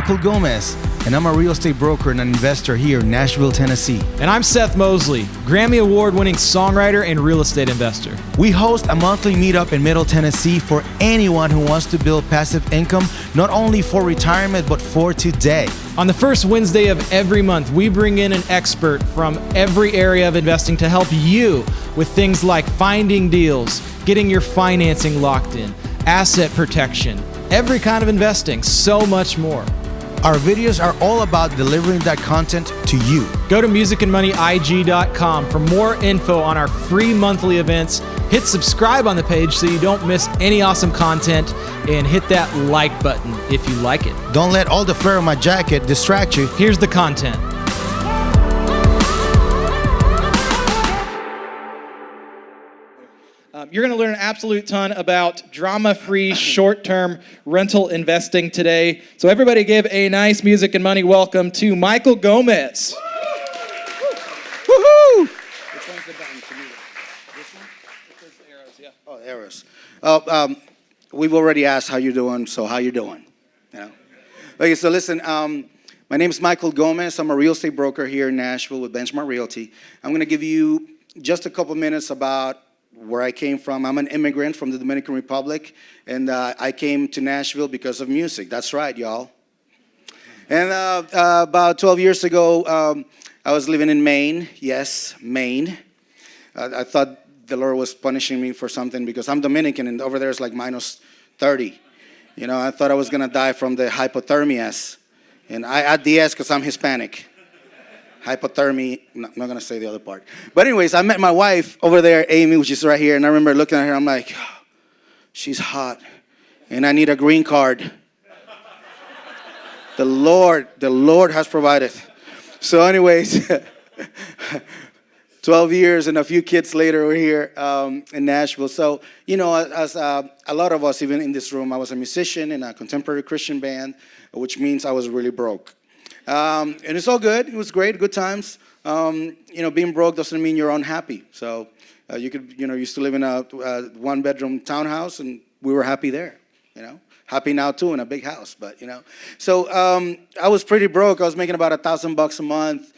Michael Gomez, and I'm a real estate broker and an investor here in Nashville, Tennessee. And I'm Seth Mosley, Grammy Award-winning songwriter and real estate investor. We host a monthly meetup in Middle Tennessee for anyone who wants to build passive income, not only for retirement, but for today. On the first Wednesday of every month, we bring in an expert from every area of investing to help you with things like finding deals, getting your financing locked in, asset protection, every kind of investing, so much more. Our videos are all about delivering that content to you. Go to musicandmoneyig.com for more info on our free monthly events. Hit subscribe on the page so you don't miss any awesome content, and hit that like button if you like it. Don't let all the flair of my jacket distract you. Here's the content. You're going to learn an absolute ton about drama-free, short-term rental investing today. So everybody give a nice Music and Money welcome to Michael Gomez. Woohoo! Which one's the button to me? This one? There's the arrows, yeah. Oh, arrows. We've already asked how you're doing, so how you doing? You know? Okay, so listen, my name is Michael Gomez. I'm a real estate broker here in Nashville with Benchmark Realty. I'm going to give you just a couple minutes about where I came from. I'm an immigrant from the Dominican Republic, and I came to Nashville because of music. That's right, y'all. And about 12 years ago, I was living in Maine. Yes, Maine. I thought the Lord was punishing me for something because I'm Dominican, and over there it's like minus 30. You know, I thought I was going to die from the hypothermia. And I add the S because I'm Hispanic. Hypothermia, no, I'm not going to say the other part. But anyways, I met my wife over there, Amy, which is right here. And I remember looking at her, I'm like, oh, she's hot. And I need a green card. The Lord has provided. So anyways, 12 years and a few kids later, we're here in Nashville. So, you know, as a lot of us, even in this room, I was a musician in a contemporary Christian band, which means I was really broke. And it's all good. It was great, good times. You know, being broke doesn't mean you're unhappy. So you could, you know, used to live in a one-bedroom townhouse, and we were happy there, you know. Happy now, too, in a big house, but, you know. So I was pretty broke. I was making about $1,000 a month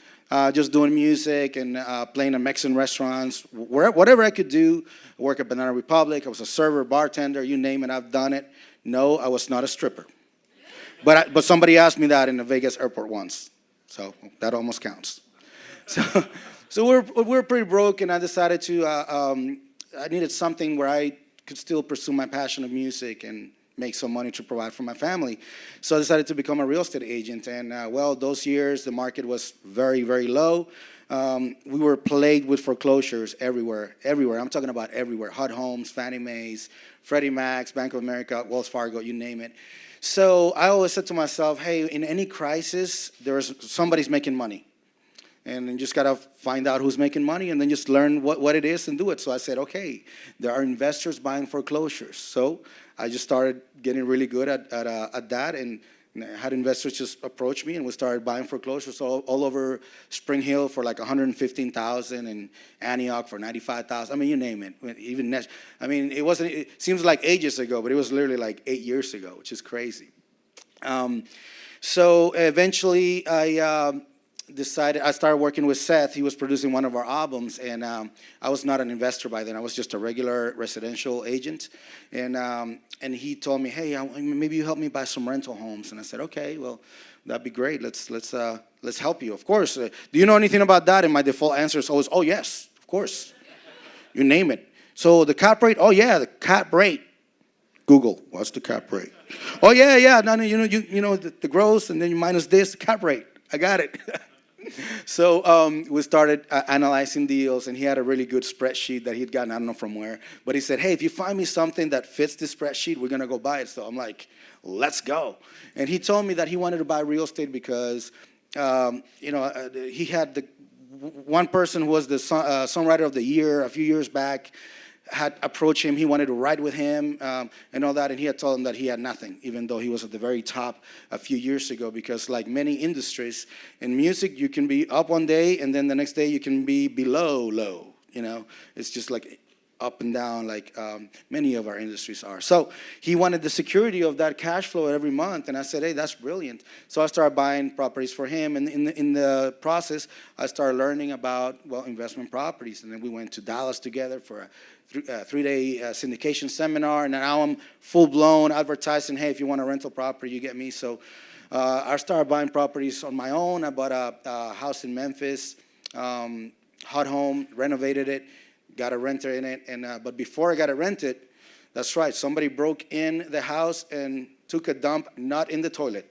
just doing music and playing in Mexican restaurants, whatever I could do. I worked at Banana Republic. I was a server, bartender, you name it, I've done it. No, I was not a stripper. But somebody asked me that in the Vegas airport once, so that almost counts. So we're pretty broke, and I decided to I needed something where I could still pursue my passion of music and make some money to provide for my family. So I decided to become a real estate agent, and well, those years the market was very, very low. We were plagued with foreclosures everywhere. I'm talking about everywhere. HUD Homes, Fannie Mae's, Freddie Mac's, Bank of America, Wells Fargo, you name it. So I always said to myself, hey, in any crisis, somebody's making money. And you just got to find out who's making money and then just learn what it is and do it. So I said, okay, there are investors buying foreclosures. So I just started getting really good at that, and I had investors just approach me, and we started buying foreclosures all over Spring Hill for like $115,000 and Antioch for $95,000. I mean, you name it. Even it seems like ages ago, but it was literally like 8 years ago, which is crazy. So eventually I started working with Seth. He was producing one of our albums, and I was not an investor by then. I was just a regular residential agent, and he told me, hey, maybe you help me buy some rental homes. And I said, okay, well, that'd be great. Let's help you. Of course. Do you know anything about that? And my default answer is always, oh yes, of course. You name it. So the cap rate. Oh yeah, the cap rate. Google, what's the cap rate? Oh yeah. No, you know the gross, and then you minus this, the cap rate. I got it. So we started analyzing deals, and he had a really good spreadsheet that he'd gotten, I don't know from where. But he said, hey, if you find me something that fits this spreadsheet, we're going to go buy it. So I'm like, let's go. And he told me that he wanted to buy real estate because, he had one person who was the songwriter of the year a few years back had approached him. He wanted to ride with him and all that, and he had told him that he had nothing, even though he was at the very top a few years ago, because like many industries, in music, you can be up one day, and then the next day you can be below low, you know? It's just like up and down like many of our industries are. So he wanted the security of that cash flow every month, and I said, hey, that's brilliant. So I started buying properties for him, and in the process, I started learning about, well, investment properties, and then we went to Dallas together for a three-day syndication seminar, and now I'm full-blown advertising, hey, if you want a rental property, you get me. So I started buying properties on my own. I bought a house in Memphis, hot home, renovated it, got a renter in it, and but before I got it rented, that's right, somebody broke in the house and took a dump, not in the toilet.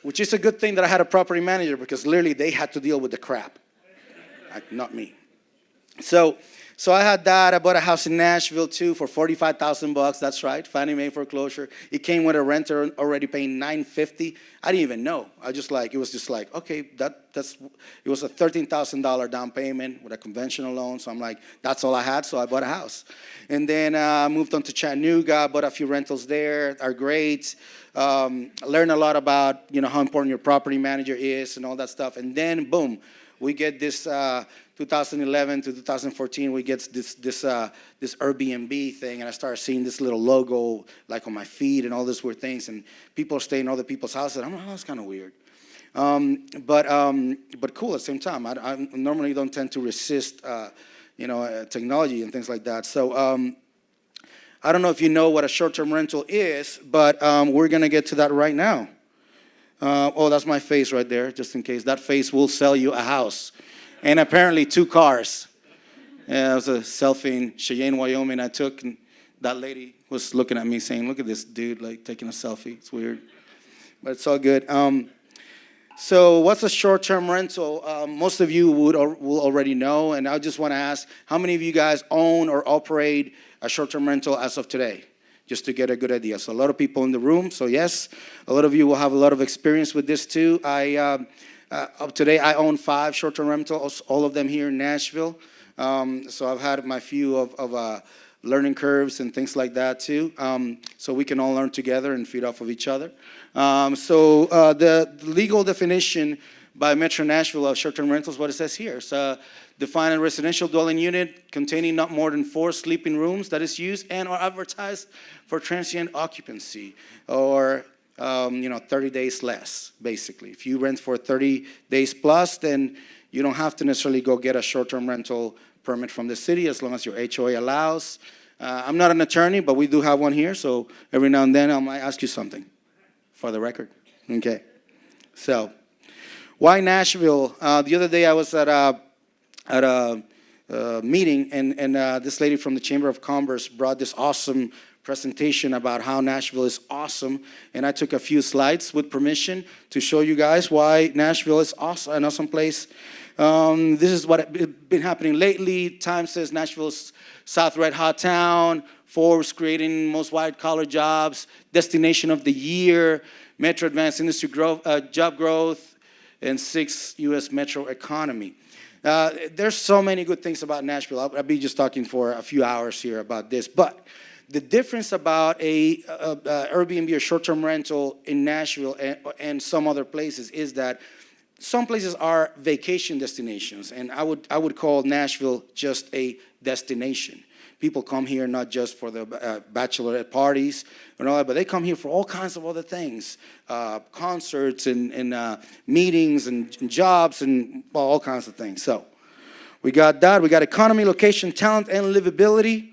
Which is a good thing that I had a property manager, because literally they had to deal with the crap, not me. So I had that. I bought a house in Nashville too for $45,000. That's right, Fannie Mae foreclosure. It came with a renter already paying $950. I didn't even know. It was just like, okay, it was a $13,000 down payment with a conventional loan. So I'm like, that's all I had. So I bought a house, and then I moved on to Chattanooga. Bought a few rentals there. Are great. Learned a lot about how important your property manager is and all that stuff. And then boom, we get this. 2011 to 2014, we get this AirBNB thing, and I started seeing this little logo like on my feed and all these weird things, and people are staying in other people's houses. I'm like, oh, that's kind of weird, but cool at the same time. I normally don't tend to resist, technology and things like that. So I don't know if you know what a short-term rental is, but we're gonna get to that right now. That's my face right there, just in case. That face will sell you a house. And apparently 2 cars. Yeah, it was a selfie in Cheyenne, Wyoming I took, and that lady was looking at me saying, look at this dude, like, taking a selfie. It's weird, but it's all good. So what's a short-term rental? Most of you will already know, and I just want to ask, how many of you guys own or operate a short-term rental as of today? Just to get a good idea. So a lot of people in the room, so yes, a lot of you will have a lot of experience with this too. Up to date, I own 5 short-term rentals, all of them here in Nashville. So I've had my few of learning curves and things like that too. So we can all learn together and feed off of each other. So the legal definition by Metro Nashville of short-term rentals, what it says here. It's define a residential dwelling unit containing not more than 4 sleeping rooms that is used and or advertised for transient occupancy, or 30 days less, basically. If you rent for 30 days plus, then you don't have to necessarily go get a short-term rental permit from the city as long as your HOA allows. I'm not an attorney, but we do have one here, so every now and then I might ask you something for the record. Okay. So, why Nashville? The other day I was at a meeting, and this lady from the Chamber of Commerce brought this awesome presentation about how Nashville is awesome, and I took a few slides with permission to show you guys why Nashville is awesome, an awesome place. This is what has been happening lately. Time says Nashville's South Red Hot Town, Forbes creating most white-collar jobs, Destination of the Year, Metro Advanced Industry growth, Job Growth, and 6th U.S. Metro Economy. There's so many good things about Nashville. I'll be just talking for a few hours here about this, but the difference about a Airbnb or short-term rental in Nashville and some other places is that some places are vacation destinations, and I would call Nashville just a destination. People come here not just for the bachelorette parties and all that, but they come here for all kinds of other things, concerts and meetings and jobs and all kinds of things. So we got that. We got economy, location, talent, and livability.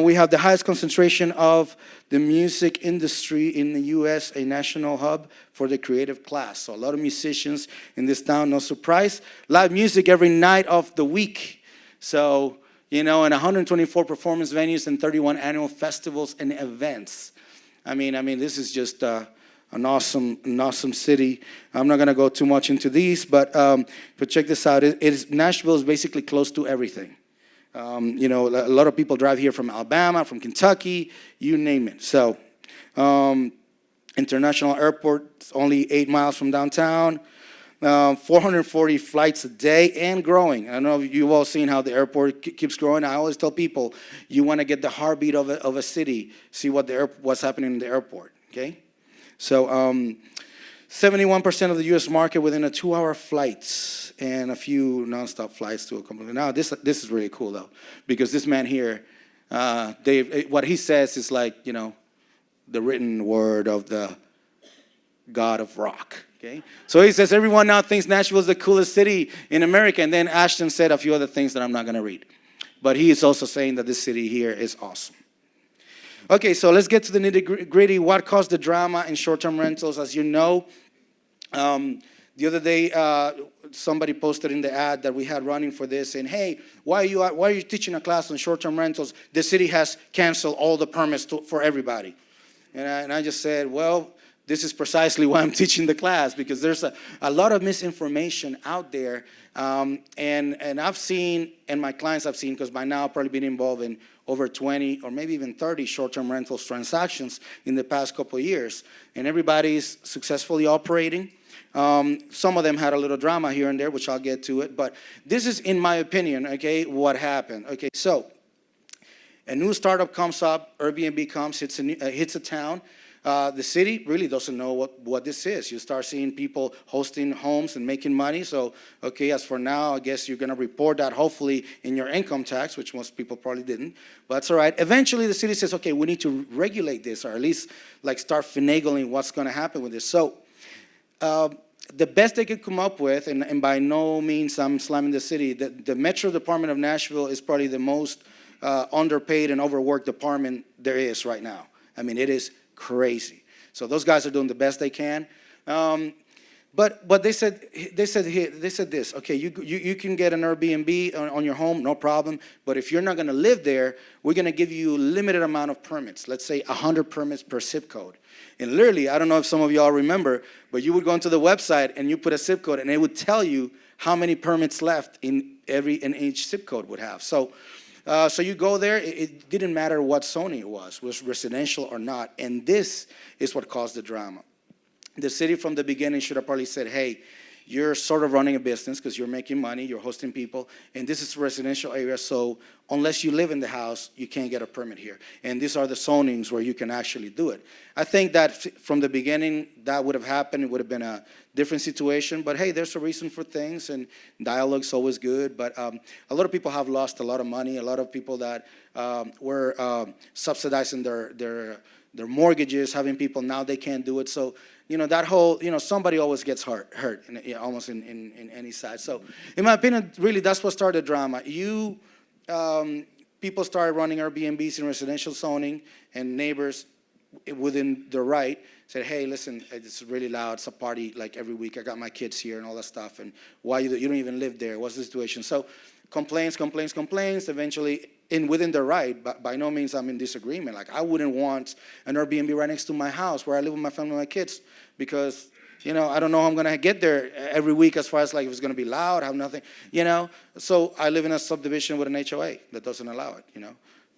We have the highest concentration of the music industry in the U.S., a national hub for the creative class. So a lot of musicians in this town, no surprise. Live music every night of the week. So, and 124 performance venues and 31 annual festivals and events. I mean, this is just an awesome city. I'm not going to go too much into these, but check this out. Nashville is basically close to everything. A lot of people drive here from Alabama, from Kentucky, you name it. So, international airport, it's only 8 miles from downtown. 440 flights a day and growing. I know you've all seen how the airport keeps growing. I always tell people, you want to get the heartbeat of a city, see what's happening in the airport. Okay, so 71% of the U.S. market within a 2-hour flight and a few nonstop flights to a couple. Now, this is really cool, though, because this man here, what he says is like, the written word of the God of rock. Okay, so he says everyone now thinks Nashville is the coolest city in America, and then Ashton said a few other things that I'm not going to read, but he is also saying that this city here is awesome. Okay, so let's get to the nitty-gritty. What caused the drama in short-term rentals? As you know, the other day somebody posted in the ad that we had running for this, saying, "Hey, why are you teaching a class on short-term rentals? The city has canceled all the permits for everybody." And I just said, well, this is precisely why I'm teaching the class, because there's a lot of misinformation out there. And I've seen, and my clients have seen, because by now I've probably been involved in over 20 or maybe even 30 short-term rentals transactions in the past couple of years. And everybody's successfully operating. Some of them had a little drama here and there, which I'll get to it. But this is, in my opinion, okay, what happened. Okay, so a new startup comes up, Airbnb comes, hits a town. The city really doesn't know what this is. You start seeing people hosting homes and making money. So, okay, as for now, I guess you're going to report that hopefully in your income tax, which most people probably didn't. But that's all right. Eventually, the city says, okay, we need to regulate this, or at least like start finagling what's going to happen with this. So the best they could come up with, and by no means I'm slamming the city, the Metro Department of Nashville is probably the most underpaid and overworked department there is right now. I mean, it is crazy. So those guys are doing the best they can. But they said this. Okay, you can get an Airbnb on your home, no problem. But if you're not going to live there, we're going to give you a limited amount of permits. Let's say 100 permits per zip code. And literally, I don't know if some of y'all remember, but you would go into the website and you put a zip code, and it would tell you how many permits left in each zip code would have. So you go there, it didn't matter what zoning it was residential or not, and this is what caused the drama. The city from the beginning should have probably said, hey, you're sort of running a business because you're making money, you're hosting people, and this is a residential area, so unless you live in the house, you can't get a permit here. And these are the zonings where you can actually do it. I think that from the beginning, that would have happened. It would have been a different situation, but hey, there's a reason for things, and dialogue's always good. But a lot of people have lost a lot of money. A lot of people that were subsidizing their mortgages, having people, now they can't do it. So, that whole, somebody always gets hurt almost in any side. So, in my opinion, really, that's what started the drama. People started running Airbnbs in residential zoning, and neighbors within the right said, hey, listen, it's really loud. It's a party like every week. I got my kids here and all that stuff. And why you don't even live there? What's the situation? So complaints. Eventually, within the right, but by no means I'm in disagreement. Like, I wouldn't want an Airbnb right next to my house where I live with my family and my kids, because I don't know how I'm going to get there every week, as far as like if it's going to be loud, have nothing, So I live in a subdivision with an HOA that doesn't allow it,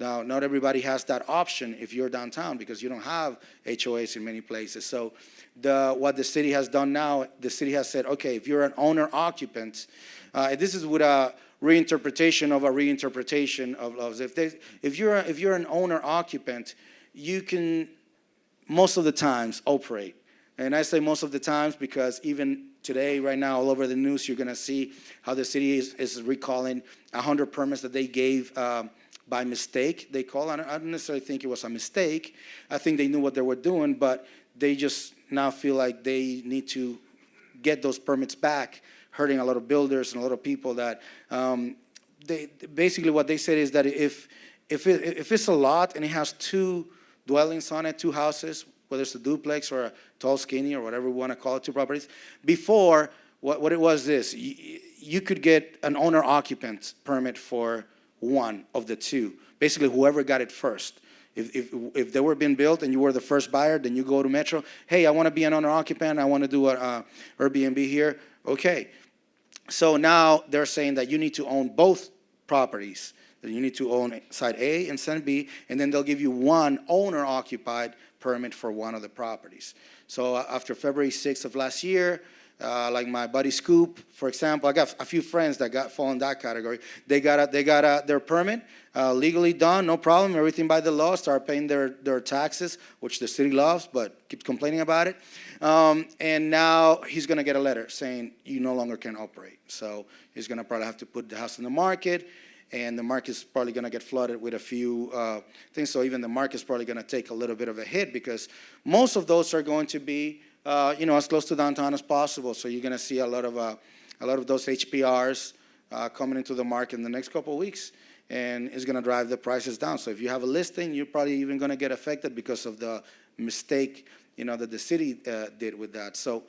Now, not everybody has that option if you're downtown, because you don't have HOAs in many places. So what the city has done now, the city has said, okay, if you're an owner-occupant, this is with a reinterpretation of a reinterpretation of laws. If you're an owner-occupant, you can most of the times operate. And I say most of the times because even today, right now, all over the news, you're going to see how the city is recalling 100 permits that they gave by mistake. I don't necessarily think it was a mistake. I think they knew what they were doing, but they just now feel like they need to get those permits back, hurting a lot of builders and a lot of people that basically what they said is that if it's a lot and it has 2 dwellings on it, 2 houses, whether it's a duplex or a tall, skinny, or whatever we want to call it, 2 properties. Before, what it was this, you could get an owner-occupant permit for 1 of the 2. Basically, whoever got it first. If they were being built and you were the first buyer, then you go to Metro. Hey, I want to be an owner-occupant. I want to do an Airbnb here. Okay. So now they're saying that you need to own both properties. That you need to own side A and side B, and then they'll give you 1 owner-occupied permit for 1 of the properties. So after February 6th of last year, like my buddy Scoop, for example. I got a few friends that fall in that category. They got their permit legally done, no problem, everything by the law, start paying their taxes, which the city loves, but keeps complaining about it. And now he's going to get a letter saying you no longer can operate. So he's going to probably have to put the house in the market, and the market's probably going to get flooded with a few things. So even the market's probably going to take a little bit of a hit, because most of those are going to be as close to downtown as possible. So you're going to see a lot of those HPRs coming into the market in the next couple of weeks, and it's going to drive the prices down. So if you have a listing, you're probably even going to get affected because of the mistake that the city did with that. So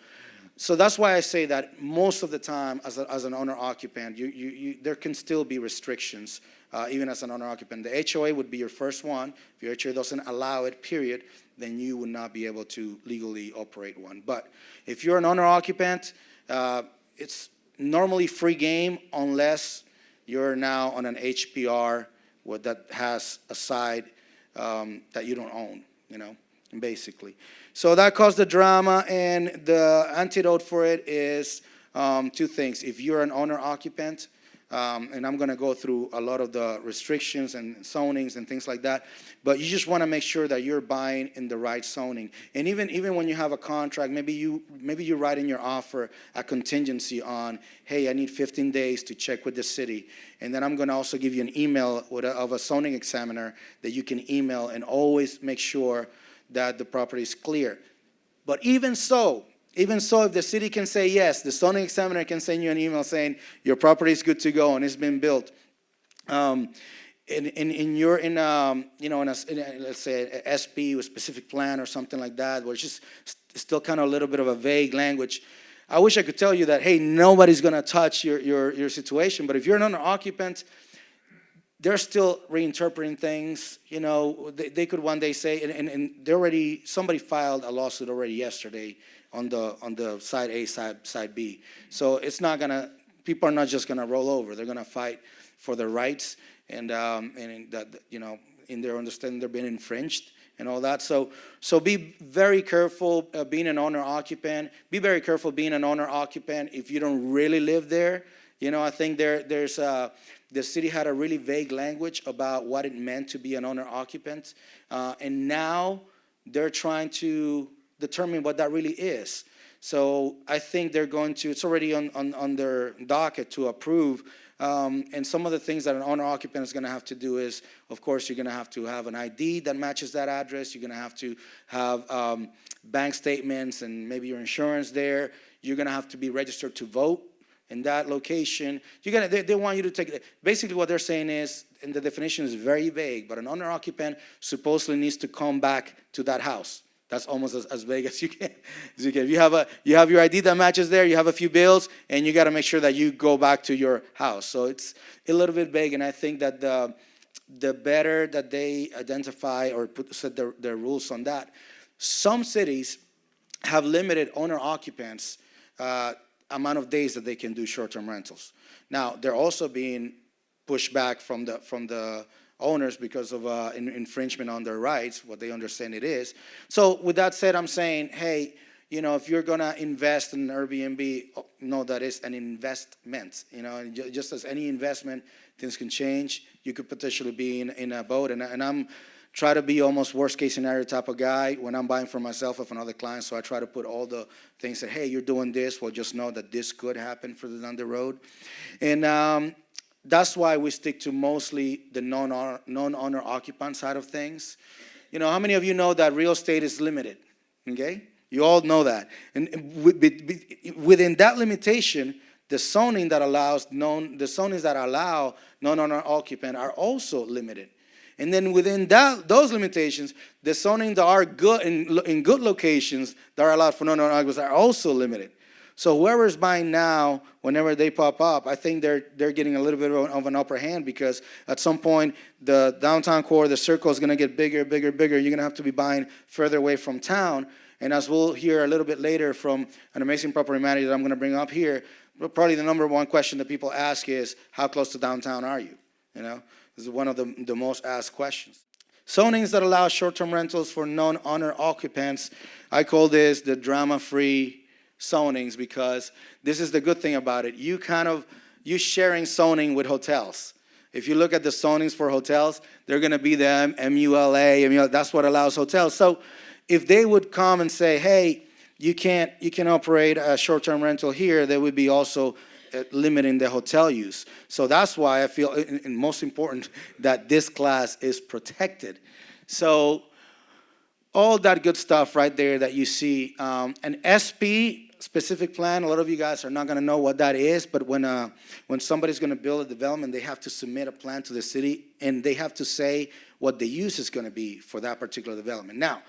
that's why I say that most of the time, as an owner-occupant, there can still be restrictions, even as an owner-occupant. The HOA would be your first one. If your HOA doesn't allow it, period, then you would not be able to legally operate one. But if you're an owner-occupant, it's normally free game unless you're now on an HPR that has a side that you don't own, basically. So that caused the drama, and the antidote for it is two things. If you're an owner-occupant, and I'm going to go through a lot of the restrictions and zonings and things like that, but you just want to make sure that you're buying in the right zoning. And even when you have a contract, maybe you write in your offer a contingency on, hey, I need 15 days to check with the city, and then I'm going to also give you an email of a zoning examiner that you can email, and always make sure that the property is clear. But even so, if the city can say yes, the zoning examiner can send you an email saying your property is good to go and it's been built. Let's say a SP, a specific plan or something like that, where it's just still kind of a little bit of a vague language. I wish I could tell you that, hey, nobody's going to touch your situation. But if you're an owner-occupant, they're still reinterpreting things. They could one day say, and somebody filed a lawsuit already yesterday on the side A, side B. So people are not just gonna roll over. They're gonna fight for their rights, and that in their understanding they're being infringed and all that. So be very careful being an owner-occupant. Be very careful being an owner-occupant if you don't really live there. I think there's the city had a really vague language about what it meant to be an owner-occupant, and now they're trying to determine what that really is. So I think they're going to, it's already on their docket to approve, and some of the things that an owner-occupant is going to have to do is, of course, you're going to have an ID that matches that address. You're going to have bank statements and maybe your insurance there. You're going to have to be registered to vote in that location. They want you to take, basically what they're saying is, and the definition is very vague, but an owner-occupant supposedly needs to come back to that house. That's almost as vague as you can. If you have your ID that matches there, you have a few bills, and you got to make sure that you go back to your house. So it's a little bit vague, and I think that the better that they identify or set their rules on that. Some cities have limited owner-occupants amount of days that they can do short-term rentals. Now, they're also being pushed back from the owners because of infringement on their rights, what they understand it is. So with that said, I'm saying, hey, if you're gonna invest in Airbnb, know that it's an investment. And just as any investment, things can change. You could potentially be in a boat, and I'm try to be almost worst case scenario type of guy when I'm buying for myself or for another client. So I try to put all the things that, hey, you're doing this, well, just know that this could happen further down the road. And that's why we stick to mostly the non-owner occupant side of things. How many of you know that real estate is limited? Okay? You all know that. And within that limitation, the zoning that allows the zonings that allow non-owner occupant are also limited. And then within those limitations, the zoning that are good in good locations that are allowed for non-owner occupants are also limited. So whoever's buying now, whenever they pop up, I think they're getting a little bit of an upper hand, because at some point the downtown core, the circle is going to get bigger, bigger, bigger. You're going to have to be buying further away from town. And as we'll hear a little bit later from an amazing property manager that I'm going to bring up here, probably the number one question that people ask is, how close to downtown are you? This is one of the most asked questions. Zonings that allow short-term rentals for non-owner occupants, I call this the drama-free zonings, because this is the good thing about it. You sharing zoning with hotels. If you look at the zonings for hotels, they're going to be the MULA. That's what allows hotels. So if they would come and say, hey, you can operate a short-term rental here, they would be also limiting the hotel use. So that's why I feel, and most important, that this class is protected. So all that good stuff right there that you see. An SP specific plan, a lot of you guys are not going to know what that is, but when somebody's going to build a development, they have to submit a plan to the city, and they have to say what the use is going to be for that particular development. Now,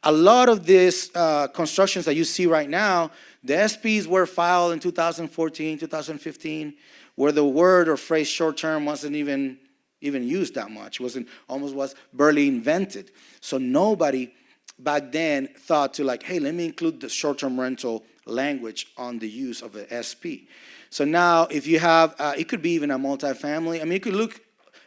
a lot of these constructions that you see right now, the SPs were filed in 2014, 2015, where the word or phrase short-term wasn't even used that much. It was barely invented. So nobody back then thought to hey, let me include the short-term rental language on the use of an SP. So now if you have, it could be even a multifamily. it could look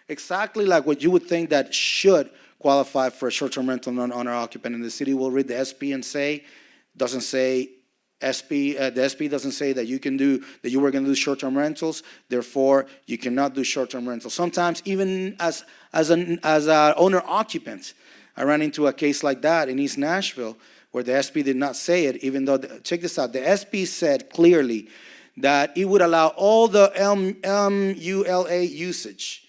exactly like what you would think that should qualify for a short-term rental non-owner occupant, and the city will read the SP and doesn't say SP, the SP doesn't say that you were going to do short-term rentals, therefore you cannot do short-term rentals. Sometimes even as an owner occupant, I ran into a case like that in East Nashville where the SP did not say it, even though, check this out, the SP said clearly that it would allow all the MULA usage,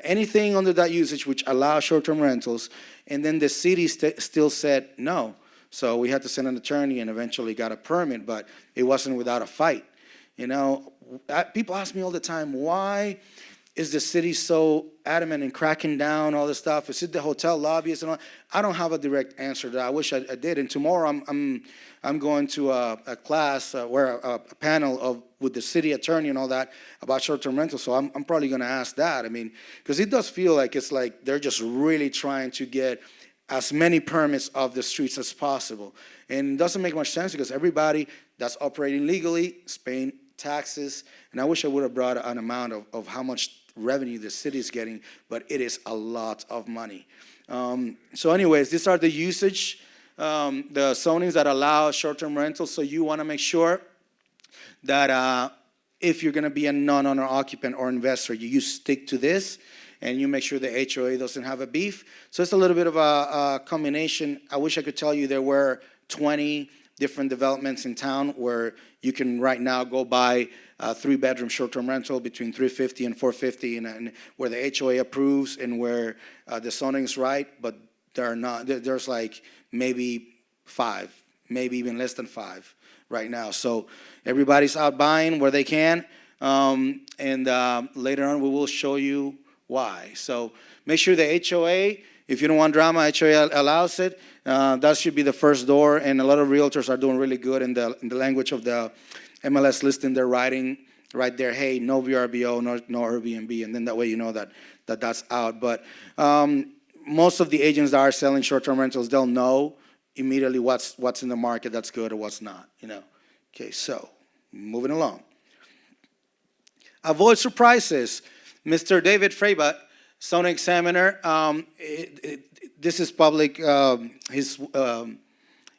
anything under that usage which allows short-term rentals, and then the city still said no. So we had to send an attorney and eventually got a permit, but it wasn't without a fight. People ask me all the time, why is the city so adamant in cracking down all this stuff? Is it the hotel lobbyists and all? I don't have a direct answer to that. I wish I did. And tomorrow I'm going to a class where a panel with the city attorney and all that about short-term rentals. So I'm probably going to ask that. Because it does feel like it's like they're just really trying to get as many permits off the streets as possible. And it doesn't make much sense because everybody that's operating legally is paying taxes. And I wish I would have brought an amount of how much revenue the city is getting, but it is a lot of money. So anyways, these are the usage, the zonings that allow short-term rentals. So you want to make sure that if you're going to be a non-owner occupant or investor, you stick to this, and you make sure the HOA doesn't have a beef. So it's a little bit of a combination. I wish I could tell you there were 20 different developments in town where you can right now go buy a 3-bedroom short-term rental between $350 and $450, and where the HOA approves and where the zoning is right, but there are not. There's maybe 5, maybe even less than 5 right now. So everybody's out buying where they can, and later on we will show you why. So make sure the HOA, if you don't want drama, HOA allows it. That should be the first door, and a lot of realtors are doing really good in the language of the MLS listing. They're writing right there, hey, no VRBO, no AirBNB, and then that way you know that's out. But most of the agents that are selling short-term rentals, they'll know immediately what's in the market that's good or what's not. Okay, so moving along. Avoid surprises. Mr. David Freibat, zoning examiner, this is public, his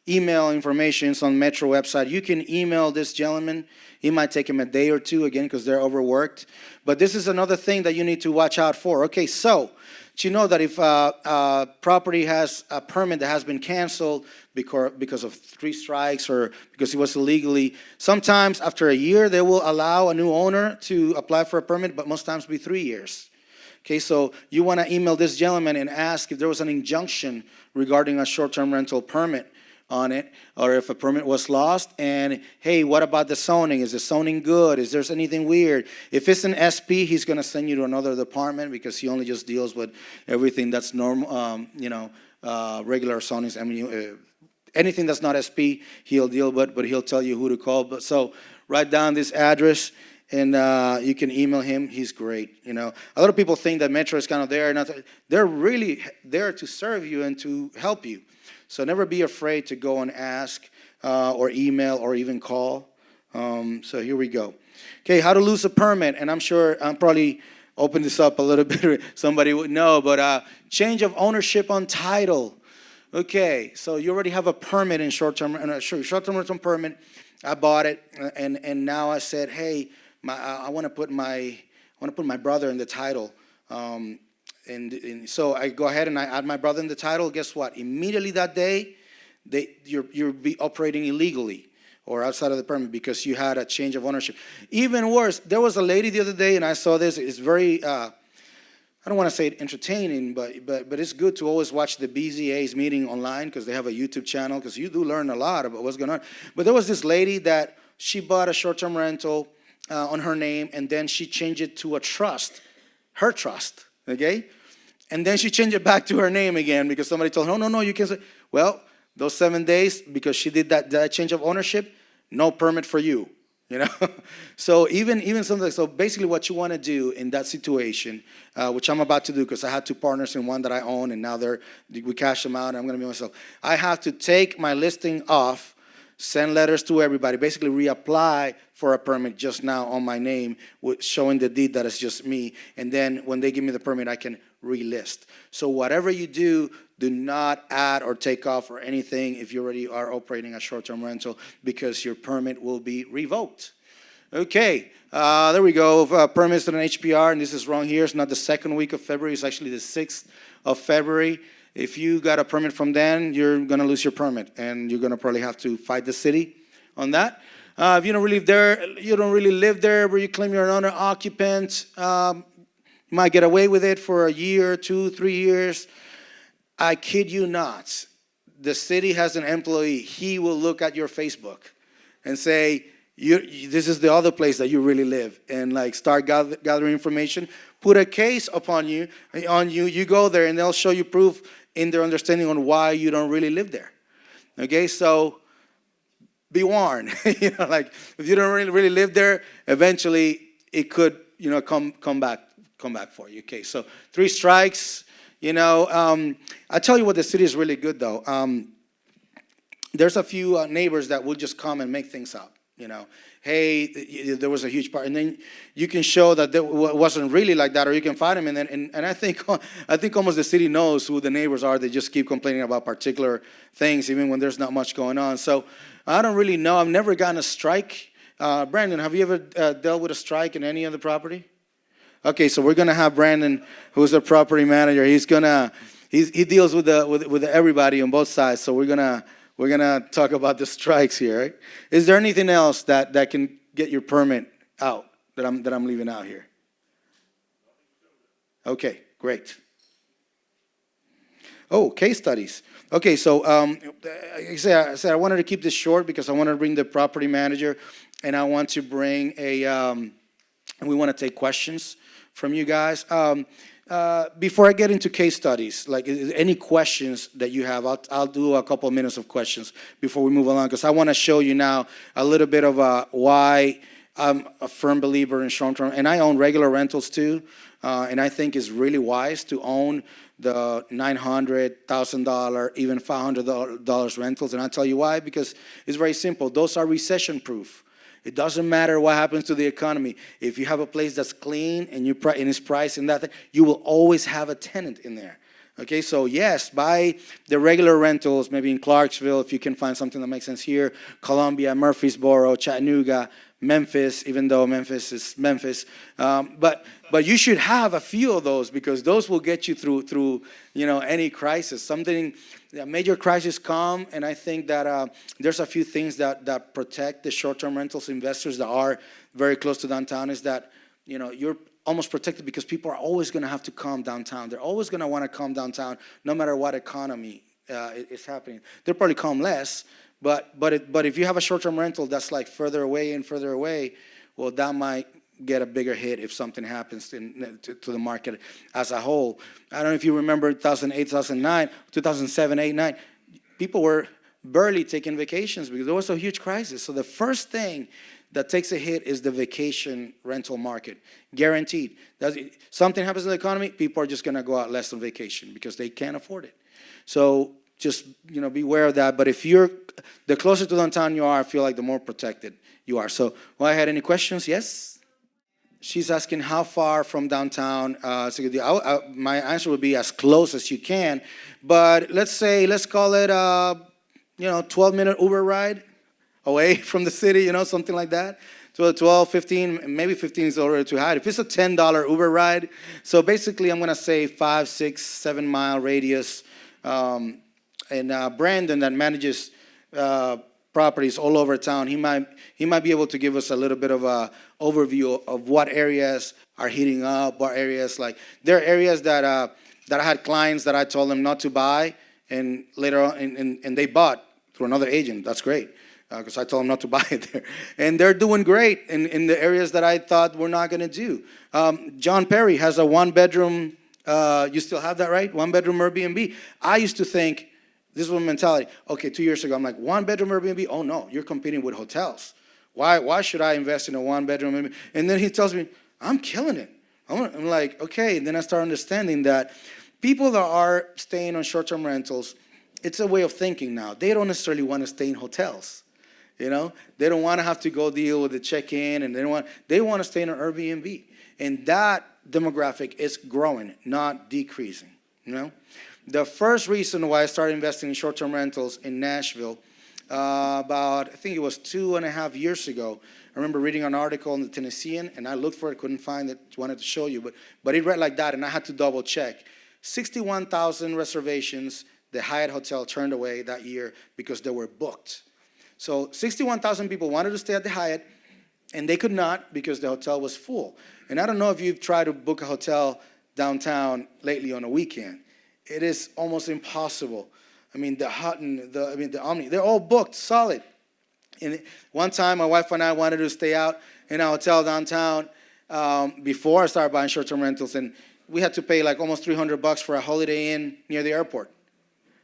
email information is on Metro website. You can email this gentleman. It might take him a day or two, again, because they're overworked. But this is another thing that you need to watch out for. Okay, so do you know that if a property has a permit that has been canceled because of 3 strikes or because it was illegally, sometimes after a year they will allow a new owner to apply for a permit, but most times be 3 years. Okay, so you want to email this gentleman and ask if there was an injunction regarding a short-term rental permit on it, or if a permit was lost, and hey, what about the zoning? Is the zoning good? Is there anything weird? If it's an SP, he's going to send you to another department because he only just deals with everything that's normal, regular zonings. Anything that's not SP, he'll deal with, but he'll tell you who to call. But so write down this address, and you can email him. He's great. A lot of people think that Metro is kind of there. They're really there to serve you and to help you. So never be afraid to go and ask or email or even call. So here we go. Okay, how to lose a permit. And I'm sure I'm probably open this up a little bit. Somebody would know. But change of ownership on title. Okay, so you already have a permit in short-term rental permit. I bought it, and now I said, hey, I want to put my brother in the title. And so I go ahead and I add my brother in the title. Guess what? Immediately that day, you'll be operating illegally or outside of the permit because you had a change of ownership. Even worse, there was a lady the other day, and I saw this. It's very, I don't want to say entertaining, but it's good to always watch the BZA's meeting online because they have a YouTube channel because you do learn a lot about what's going on. But there was this lady that she bought a short-term rental on her name, and then she changed it to a trust, her trust, okay? And then she changed it back to her name again because somebody told her, no, you can't say. Well, those 7 days, because she did that change of ownership, no permit for you, you know? So even something, so basically what you want to do in that situation, which I'm about to do because I had 2 partners in one that I own, and now we cash them out, and I'm going to be myself. I have to take my listing off, send letters to everybody, basically reapply for a permit just now on my name, showing the deed that it's just me. And then when they give me the permit, I can relist. So whatever you do not add or take off or anything if you already are operating a short-term rental because your permit will be revoked. Okay, there we go. Permits to an HPR, and this is wrong here. It's not the 2nd week of February. It's actually the 6th of February. If you got a permit from then, you're going to lose your permit, and you're going to probably have to fight the city on that. If you don't really live there where you claim you're an owner occupant, you might get away with it for a year, 2, 3 years. I kid you not. The city has an employee. He will look at your Facebook and say, this is the other place that you really live, and like start gathering information, put a case upon you, you go there, and they'll show you proof in their understanding on why you don't really live there. Okay, so be warned. Like if you don't really live there, eventually it could, come back for you. Okay, so 3 strikes. I tell you what, the city is really good though. There's a few neighbors that will just come and make things up. Hey, there was a huge part, and then you can show that it wasn't really like that, or you can find them, and I think almost the city knows who the neighbors are. They just keep complaining about particular things, even when there's not much going on. So I don't really know. I've never gotten a strike. Brandon, have you ever dealt with a strike in any other property? Okay, so we're gonna have Brandon, who's the property manager. He deals with everybody on both sides. So we're gonna talk about the strikes here. Right? Is there anything else that can get your permit out that I'm leaving out here? Okay, great. Oh, case studies. Okay, so I said I wanted to keep this short because I wanted to bring the property manager, and I want to bring and we want to take questions from you guys. Before I get into case studies, like any questions that you have, I'll do a couple of minutes of questions before we move along, because I want to show you now a little bit of why I'm a firm believer in short-term, and I own regular rentals too, and I think it's really wise to own the $900, $1,000, even $500 rentals, and I'll tell you why, because it's very simple. Those are recession-proof. It doesn't matter what happens to the economy. If you have a place that's clean and it's priced in that thing, you will always have a tenant in there. Okay, so yes, buy the regular rentals, maybe in Clarksville, if you can find something that makes sense here, Columbia, Murfreesboro, Chattanooga, Memphis, even though Memphis is Memphis. But you should have a few of those, because those will get you through any crisis. A major crisis come, and I think that there's a few things that protect the short-term rentals investors that are very close to downtown, is that you're almost protected because people are always going to have to come downtown. They're always going to want to come downtown no matter what economy is happening. They'll probably come less, but if you have a short-term rental that's like further away, well, that might get a bigger hit if something happens to the market as a whole. I don't know if you remember 2008, 2009, 2007, 8, 9. People were barely taking vacations because there was a huge crisis. So the first thing that takes a hit is the vacation rental market. Guaranteed. Something happens in the economy, people are just going to go out less on vacation because they can't afford it. So just be aware of that. But if the closer to downtown you are, I feel like the more protected you are. So, go ahead. Any questions? Yes? She's asking how far from downtown. My answer would be as close as you can. But let's call it 12-minute Uber ride away from the city, something like that. 12, 15, maybe 15 is already too high. If it's a $10 Uber ride, so basically I'm going to say 5, 6, 7 mile radius. And Brandon, that manages properties all over town, he might be able to give us a little bit of a overview of what areas are heating up, what areas there are areas that I had clients that I told them not to buy, and later on, and they bought through another agent. That's great. Because I told them not to buy it there. And they're doing great in the areas that I thought we're not going to do. John Perry has a one-bedroom, you still have that, right? One-bedroom Airbnb. I used to think, this was my mentality. Okay, 2 years ago, I'm like, one-bedroom Airbnb? Oh, no, you're competing with hotels. Why should I invest in a one-bedroom Airbnb? And then he tells me, I'm killing it. I'm like, okay. And then I start understanding that people that are staying on short-term rentals, it's a way of thinking now. They don't necessarily want to stay in hotels. They don't want to have to go deal with the check-in, and they want to stay in an Airbnb. And that demographic is growing, not decreasing. The first reason why I started investing in short-term rentals in Nashville, about, I think it was 2.5 years ago, I remember reading an article in the Tennessean, and I looked for it, couldn't find it, wanted to show you, but it read like that, and I had to double check. 61,000 reservations the Hyatt Hotel turned away that year because they were booked. So 61,000 people wanted to stay at the Hyatt, and they could not because the hotel was full. And I don't know if you've tried to book a hotel downtown lately on a weekend. It is almost impossible. I mean, the Hutton, the Omni, they're all booked solid. And one time, my wife and I wanted to stay out in a hotel downtown before I started buying short-term rentals, and we had to pay like almost $300 for a Holiday Inn near the airport.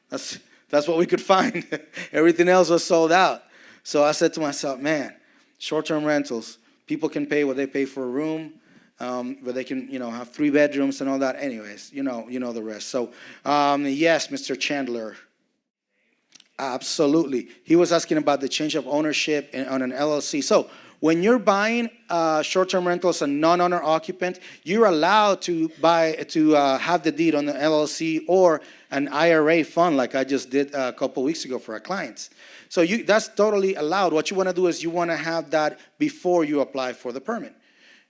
That's what we could find. Everything else was sold out. So I said to myself, man, short-term rentals, people can pay what they pay for a room, but they can, have 3 bedrooms and all that. Anyways, you know the rest. So, yes, Mr. Chandler. Absolutely. He was asking about the change of ownership on an LLC. So when you're buying short-term rentals, a non-owner occupant, you're allowed to have the deed on the LLC or an IRA fund, like I just did a couple weeks ago for our clients. So that's totally allowed. What you want to do is you want to have that before you apply for the permit.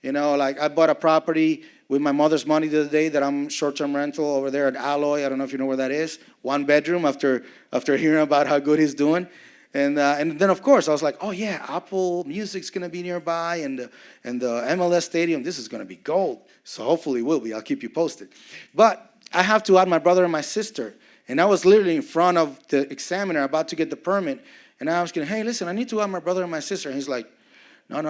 Like I bought a property with my mother's money the other day that I'm short-term rental over there at Alloy. I don't know if you know where that is. 1 bedroom after hearing about how good he's doing. And then, of course, I was like, oh, yeah, Apple Music's going to be nearby, and the MLS Stadium, this is going to be gold. So hopefully it will be. I'll keep you posted. But I have to add my brother and my sister. And I was literally in front of the examiner about to get the permit. And I was going, hey, listen, I need to add my brother and my sister. And he's like, no.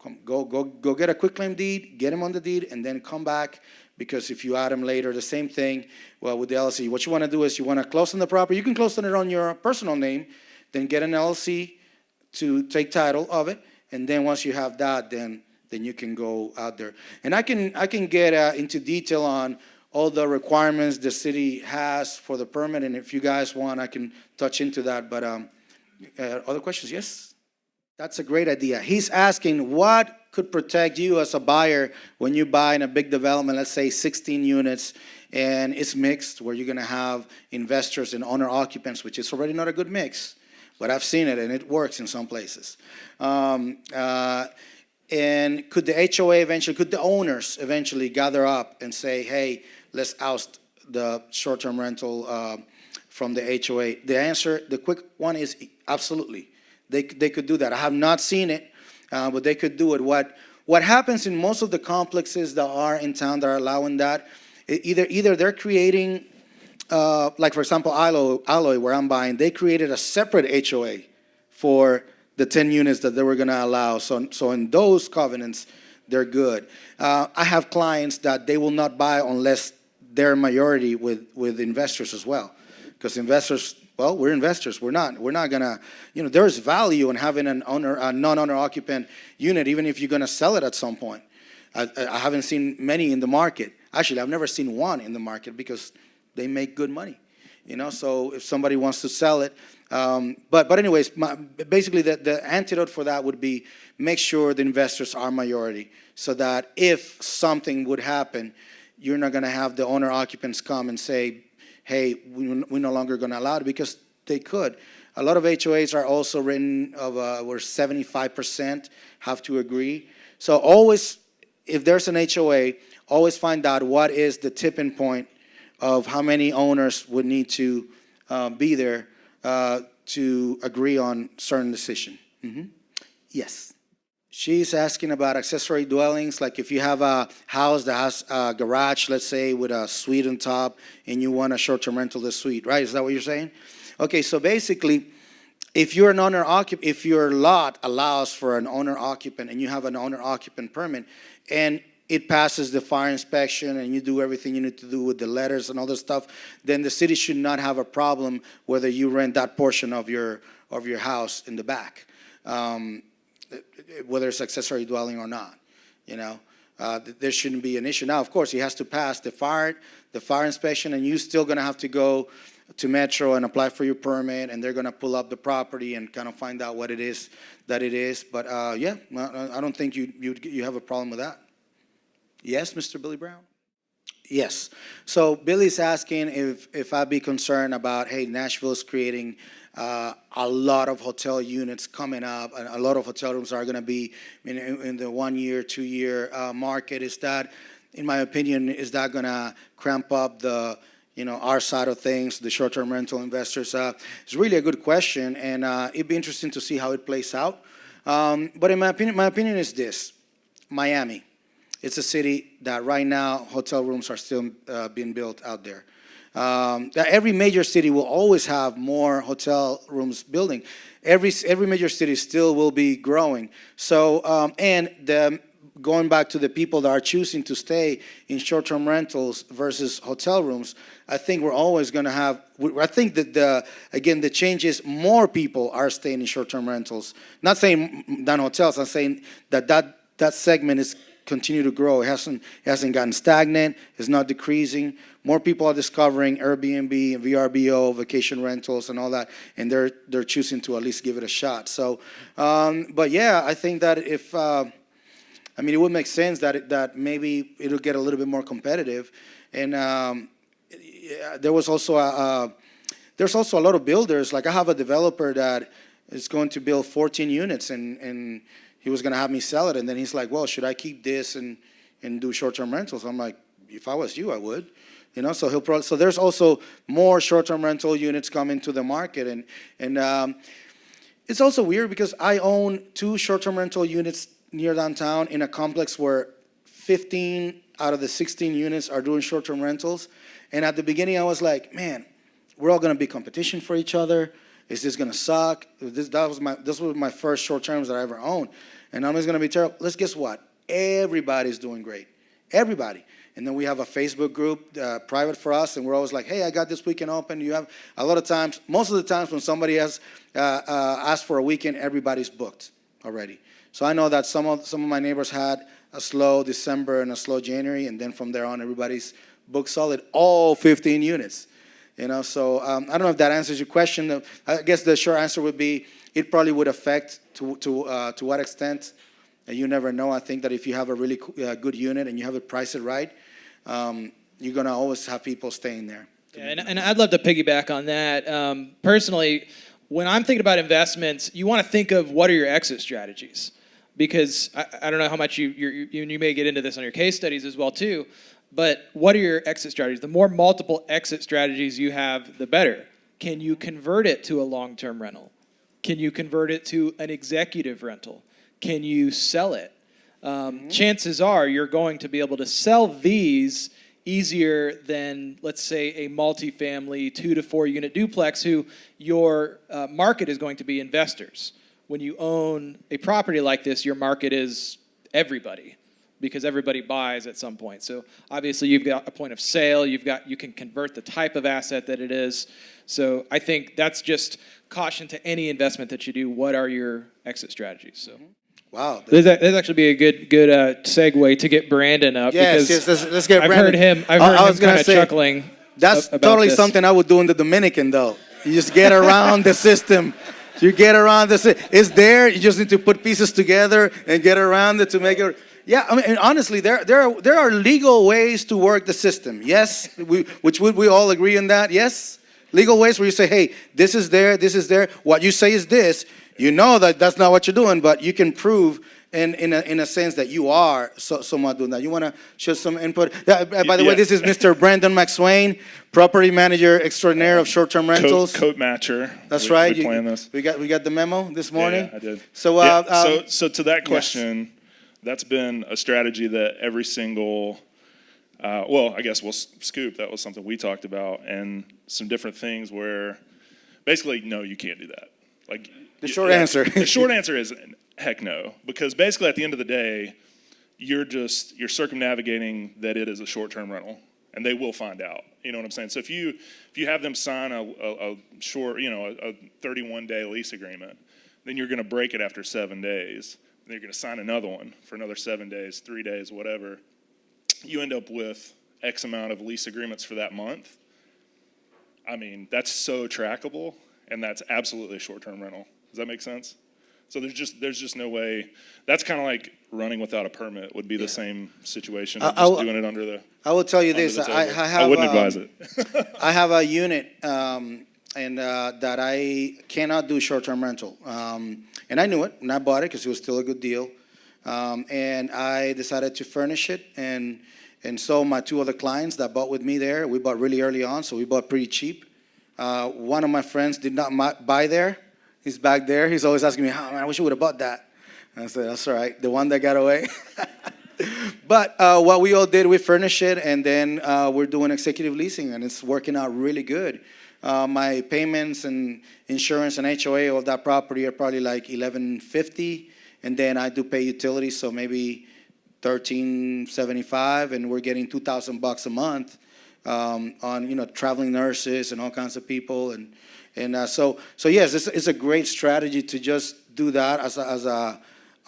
Come, go get a quitclaim deed, get him on the deed, and then come back. Because if you add them later, the same thing, well, with the LLC, what you want to do is you want to close on the property. You can close on it on your personal name, then get an LLC to take title of it. And then once you have that, then you can go out there. And I can get into detail on all the requirements the city has for the permit. And if you guys want, I can touch into that. But other questions? Yes? That's a great idea. He's asking what could protect you as a buyer when you buy in a big development, let's say 16 units, and it's mixed, where you're going to have investors and owner occupants, which is already not a good mix, but I've seen it, and it works in some places. And could the HOA could the owners eventually gather up and say, hey, let's oust the short-term rental from the HOA? The answer, the quick one is absolutely. They could do that. I have not seen it, but they could do it. What happens in most of the complexes that are in town that are allowing that, either they're creating, like for example, Alloy, where I'm buying, they created a separate HOA for the 10 units that they were going to allow. So in those covenants, they're good. I have clients that they will not buy unless they're majority with investors as well, because investors. Well, we're investors. We're not gonna, there's value in having a non-owner occupant unit, even if you're gonna sell it at some point. I haven't seen many in the market. Actually, I've never seen one in the market because they make good money. So if somebody wants to sell it, but anyways, basically the antidote for that would be make sure the investors are majority, so that if something would happen, you're not gonna have the owner occupants come and say, hey, we're no longer going to allow it, because they could. A lot of HOAs are also written of where 75% have to agree. So always, if there's an HOA, always find out what is the tipping point of how many owners would need to be there to agree on certain decision. Yes. She's asking about accessory dwellings, like if you have a house that has a garage, let's say, with a suite on top, and you want a short-term rental to suite, right? Is that what you're saying? Okay, so basically, if you're an owner-occupant, if your lot allows for an owner-occupant and you have an owner-occupant permit, and it passes the fire inspection and you do everything you need to do with the letters and all this stuff, then the city should not have a problem whether you rent that portion of your house in the back. Whether it's accessory dwelling or not, there shouldn't be an issue. Now, of course, he has to pass the fire inspection, and you're still going to have to go to Metro and apply for your permit, and they're going to pull up the property and kind of find out what it is that it is. But yeah, I don't think you have a problem with that. Yes, Mr. Billy Brown? Yes. So Billy's asking if I'd be concerned about, hey, Nashville's creating a lot of hotel units coming up, and a lot of hotel rooms are going to be in the 1 year, 2 year market. Is that, in my opinion, is that going to cramp up the, our side of things, the short-term rental investors? It's really a good question, and it'd be interesting to see how it plays out. But in my opinion is this: Miami. It's a city that right now hotel rooms are still being built out there. Every major city will always have more hotel rooms building. Every major city still will be growing. So, going back to the people that are choosing to stay in short-term rentals versus hotel rooms, I think we're always going to have, I think that the change is more people are staying in short-term rentals. Not saying than hotels, I'm saying that segment is continue to grow. It hasn't gotten stagnant. It's not decreasing. More people are discovering Airbnb and VRBO, vacation rentals, and all that, and they're choosing to at least give it a shot. So, but yeah, I think that if it would make sense that maybe it'll get a little bit more competitive, and there's also a lot of builders. Like I have a developer that is going to build 14 units, and he was going to have me sell it, and then he's like, well, should I keep this and do short-term rentals? I'm like, if I was you, I would. So there's also more short-term rental units coming to the market, and it's also weird because I own 2 short-term rental units near downtown in a complex where 15 out of the 16 units are doing short-term rentals, and at the beginning I was like, man, we're all going to be competition for each other. Is this going to suck? This was my first short terms that I ever owned. And I'm just going to be terrible. Let's guess what? Everybody's doing great. Everybody. And then we have a Facebook group, private for us, and we're always like, hey, I got this weekend open. You have a lot of times, most of the times when somebody has asked for a weekend, everybody's booked already. So I know that some of my neighbors had a slow December and a slow January, and then from there on, everybody's booked solid, all 15 units. So I don't know if that answers your question. I guess the short answer would be it probably would affect to what extent. And you never know. I think that if you have a really good unit and you have it priced right, you're going to always have people staying there. Yeah, and I'd love to piggyback on that. Personally, when I'm thinking about investments, you want to think of what are your exit strategies. Because I don't know how much you may get into this on your case studies as well too. But what are your exit strategies? The more multiple exit strategies you have, the better. Can you convert it to a long-term rental? Can you convert it to an executive rental? Can you sell it? Chances are you're going to be able to sell these easier than, let's say, a multifamily 2 to 4 unit duplex who your market is going to be investors. When you own a property like this, your market is everybody, because everybody buys at some point. So obviously you've got a point of sale, you can convert the type of asset that it is. So I think that's just caution to any investment that you do. What are your exit strategies? So wow, that'd actually be a good segue to get Brandon up. Yes, let's get Brandon. I've heard him kind of chuckling. That's totally something I would do in the Dominican, though. You just get around the system. You get around the system. It's there. You just need to put pieces together and get around it to make it. Yeah, I mean, honestly, there are legal ways to work the system. Yes, we all agree on that. Yes, Legal ways where you say, hey, this is there. What you say is this. You know that that's not what you're doing, but you can prove in a sense that you are somewhat doing that. You want to share some input? Yeah, by the way, this is Mr. Brandon McSwayne, property manager extraordinaire of short-term rentals. Coat matcher. That's right. We planned this. We got the memo this morning. Yeah, I did. So, so to that question, that's been a strategy that every single, I guess we'll scoop. That was something we talked about, and some different things where basically, no, you can't do that. Like the short answer. The short answer is heck no, because basically at the end of the day, you're circumnavigating that it is a short-term rental, and they will find out. You know what I'm saying? So if you have them sign a short, a 31-day lease agreement, then you're going to break it after 7 days. Then you're going to sign another one for another 7 days, 3 days, whatever. You end up with X amount of lease agreements for that month. I mean, that's so trackable, and that's absolutely a short-term rental. Does that make sense? So there's just no way. That's kind of like running without a permit would be the same situation. Just doing it under the. I will tell you this. I wouldn't advise it. I have a unit and that I cannot do short-term rental. And I knew it, and I bought it because it was still a good deal. And I decided to furnish it. And so my two other clients that bought with me there, we bought really early on, so we bought pretty cheap. One of my friends did not buy there. He's back there. He's always asking me, oh, man, I wish you would have bought that. And I said, that's all right. The one that got away. But what we all did, we furnished it, and then we're doing executive leasing, and it's working out really good. My payments and insurance and HOA of that property are probably like $11.50, and then I do pay utilities, so maybe $13.75, and we're getting $2,000 a month on traveling nurses and all kinds of people, and so yes, it's a great strategy to just do that as a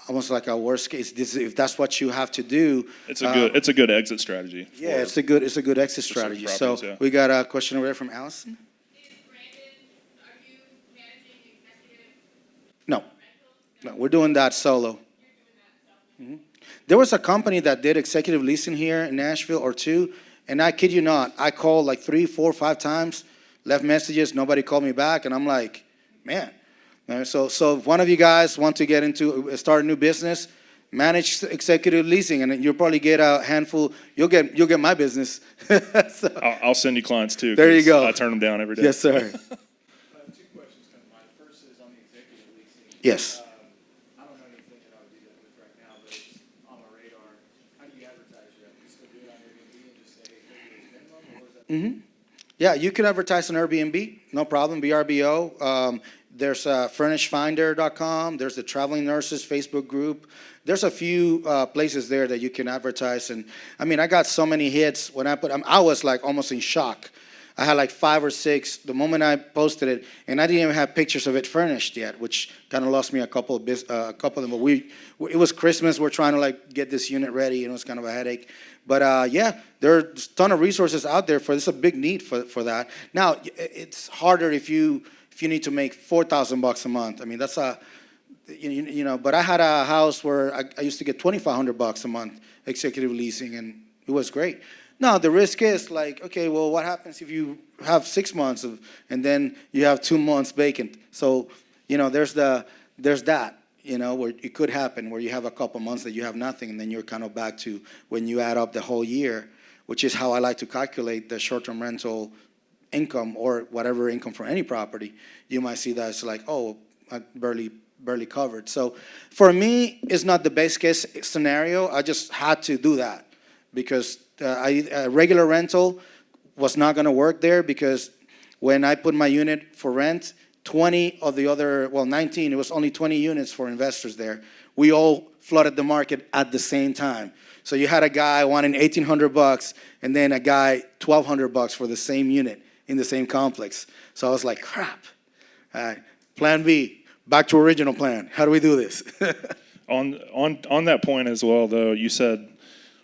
almost like a worst case. If that's what you have to do, it's a good exit strategy. Yeah, it's a good exit strategy. So we got a question over there from Allison. No, we're doing that solo. Mm-hmm. There was a company that did executive leasing here in Nashville or two, and I kid you not, I called like 3, 4, 5 times, left messages, nobody called me back, and I'm like, man. So if one of you guys want to start a new business, manage executive leasing, and you'll probably get a handful. You'll get my business. So, I'll send you clients too. There you go. I turn them down every day. Yes, sir. 2 questions come to mind. First is on the executive leasing. Yes. I don't know anything that I would do that with right now, but it's on my radar. How do you advertise that? You still do it on Airbnb and just say, hey, minimum, or what is that? Yeah, you can advertise on Airbnb, no problem. VRBO. There's furnishfinder.com. There's the Traveling Nurses Facebook group. There's a few places there that you can advertise. And I mean, I got so many hits when I was like almost in shock. I had like 5 or 6 the moment I posted it, and I didn't even have pictures of it furnished yet, which kind of lost me a couple of them. But it was Christmas. We're trying to like get this unit ready, and it was kind of a headache. But yeah, there's a ton of resources out there for this. A big need for that. Now it's harder if you need to make $4,000 a month. I mean, that's But I had a house where I used to get $2,500 a month executive leasing, and it was great. Now the risk is like, okay, well, what happens if you have 6 months and then you have 2 months vacant? So there's that. Where it could happen, where you have a couple months that you have nothing, and then you're kind of back to when you add up the whole year, which is how I like to calculate the short-term rental income or whatever income for any property. You might see that it's like, oh, I barely covered. So for me, it's not the best case scenario. I just had to do that because regular rental was not going to work there, because when I put my unit for rent, 19, it was only 20 units for investors there. We all flooded the market at the same time. So you had a guy wanting $1,800 and then a guy $1,200 for the same unit in the same complex. So I was like, crap. All right, plan B, back to original plan. How do we do this? On that point as well, though, you said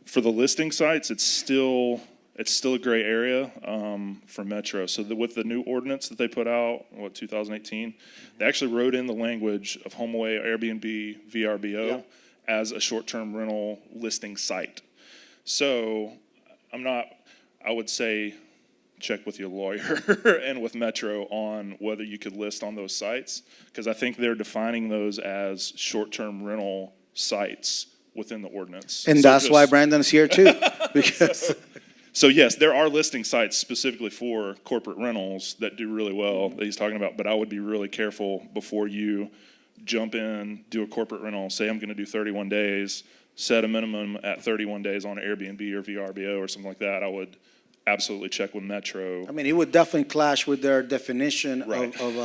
for the listing sites, it's still a gray area for Metro. So with the new ordinance that they put out, 2018, they actually wrote in the language of HomeAway, Airbnb, VRBO as a short-term rental listing site. So I would say check with your lawyer and with Metro on whether you could list on those sites, because I think they're defining those as short-term rental sites within the ordinance. And So that's why just- Brandon's here too, because So yes, there are listing sites specifically for corporate rentals that do really well that he's talking about, but I would be really careful before you jump in, do a corporate rental, say I'm going to do 31 days, set a minimum at 31 days on Airbnb or VRBO or something like that. I would absolutely check with Metro. I mean, it would definitely clash with their definition Right. of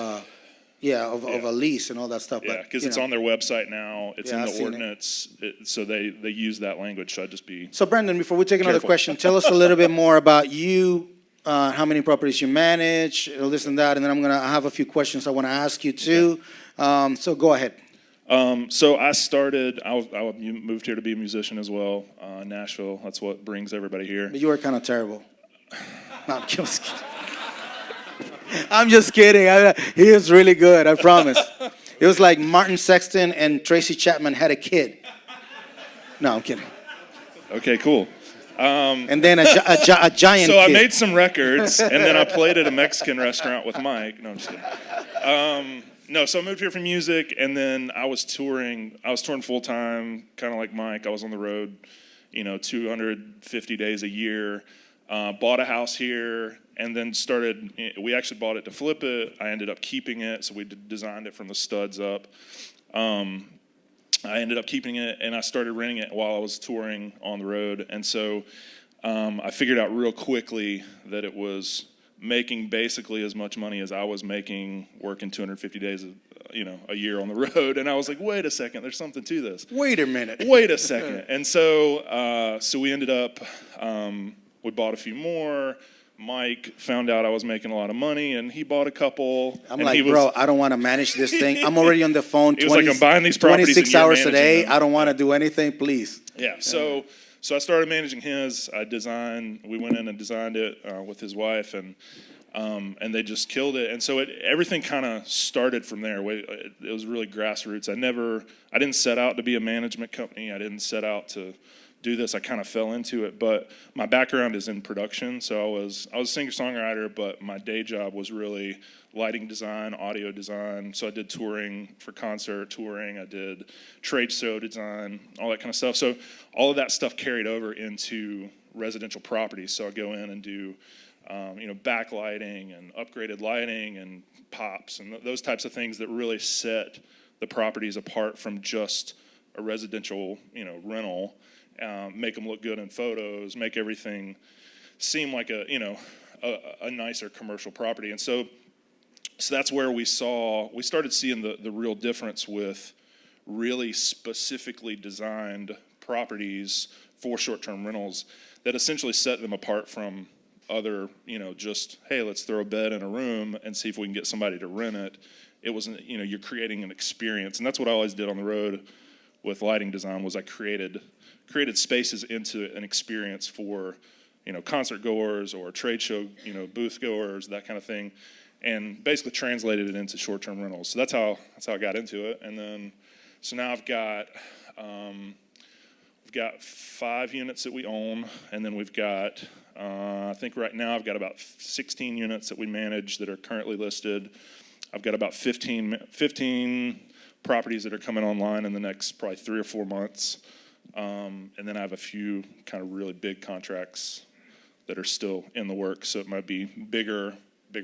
a lease and all that stuff. Yeah, but, because you it's know. on their website now. It's Yeah, in I've the seen it. ordinance. So they use that language. So I'd just be So Brandon, before we take another Careful. question, tell us a little bit more about you, how many properties you manage, this and that, and then I have a few questions I want to ask you too. So go ahead. So I started. I moved here to be a musician as well. Nashville. That's what brings everybody here. You were kind of terrible. No, I'm just kidding. I'm just kidding. He was really good, I promise. It was like Martin Sexton and Tracy Chapman had a kid. No, I'm kidding. Okay, cool. And then a giant So kid. I made some records, and then I played at a Mexican restaurant with Mike. No, I'm just kidding. No, so I moved here for music, and then I was touring. I was touring full time, kind of like Mike. I was on the road, 250 days a year. Bought a house here, and then started. We actually bought it to flip it. I ended up keeping it, so we designed it from the studs up. I ended up keeping it, and I started renting it while I was touring on the road. And so I figured out real quickly that it was making basically as much money as I was making working 250 days, a year on the road. And I was like, wait a second, there's something to this. Wait a minute. Wait a second. And so we ended up, we bought a few more. Mike found out I was making a lot of money, and he bought a couple. I'm and like, he was, bro, I don't want to manage this thing. I'm already on the phone He was like, I'm buying these properties 26 and you're hours a managing day. them. I don't want to do anything, please. Yeah, so I started managing his. We went in and designed it with his wife, and they just killed it. And so everything kind of started from there. It was really grassroots. I didn't set out to be a management company. I didn't set out to do this. I kind of fell into it, but my background is in production. So I was a singer-songwriter, but my day job was really lighting design, audio design. So I did touring for concert touring. I did trade show design, all that kind of stuff. So all of that stuff carried over into residential properties. So I go in and do, backlighting and upgraded lighting and pops and those types of things that really set the properties apart from just a residential, rental. Make them look good in photos, make everything seem like a nicer commercial property. And so that's where we started seeing the real difference with really specifically designed properties for short-term rentals that essentially set them apart from other, just, hey, let's throw a bed in a room and see if we can get somebody to rent it. It wasn't, you're creating an experience. And that's what I always did on the road with lighting design was I created spaces into an experience for, concert goers or trade show, booth goers, that kind of thing, and basically translated it into short-term rentals. So that's how I got into it. And then, so now we've got 5 units that we own, and then we've got, I think right now I've got about 16 units that we manage that are currently listed. I've got about 15 properties that are coming online in the next probably 3 or 4 months. And then I have a few kind of really big contracts that are still in the works. So it might be bigger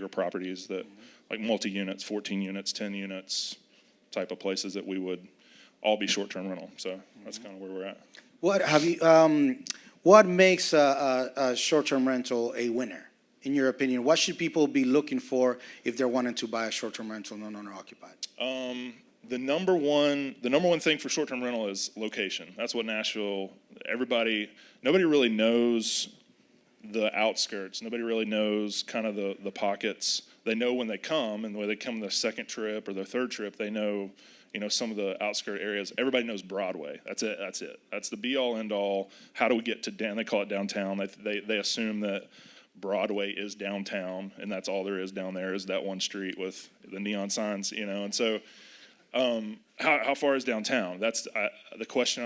properties that like multi-units, 14 units, 10 units type of places that we would all be short-term rental. So that's kind of where we're at. What makes a short-term rental a winner, in your opinion? What should people be looking for if they're wanting to buy a short-term rental non-owner occupied? The number one thing for short-term rental is location. That's what Nashville, nobody really knows the outskirts. Nobody really knows kind of the pockets. They know when they come, and when they come their second trip or their third trip, they know, some of the outskirt areas. Everybody knows Broadway. That's it. That's the be-all, end-all. How do we get to down? They call it downtown. They assume that Broadway is downtown, and that's all there is down there is that one street with the neon signs, and so how far is downtown? That's the question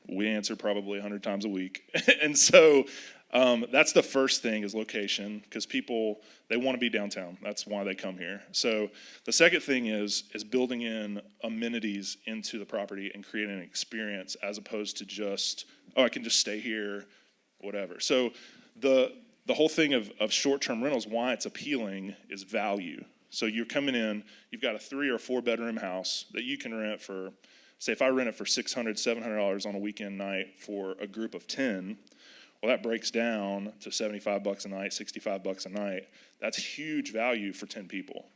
we answer probably 100 times a week. And so That's the first thing is location, because people, they want to be downtown. That's why they come here. So the second thing is building in amenities into the property and creating an experience as opposed to just, oh, I can just stay here, whatever. So the whole thing of short-term rentals, why it's appealing is value. So you're coming in, you've got a 3 or 4 bedroom house that you can rent for, say if I rent it for $600, $700 on a weekend night for a group of 10, well, that breaks down to $75 a night, $65 a night. That's huge value for 10 people.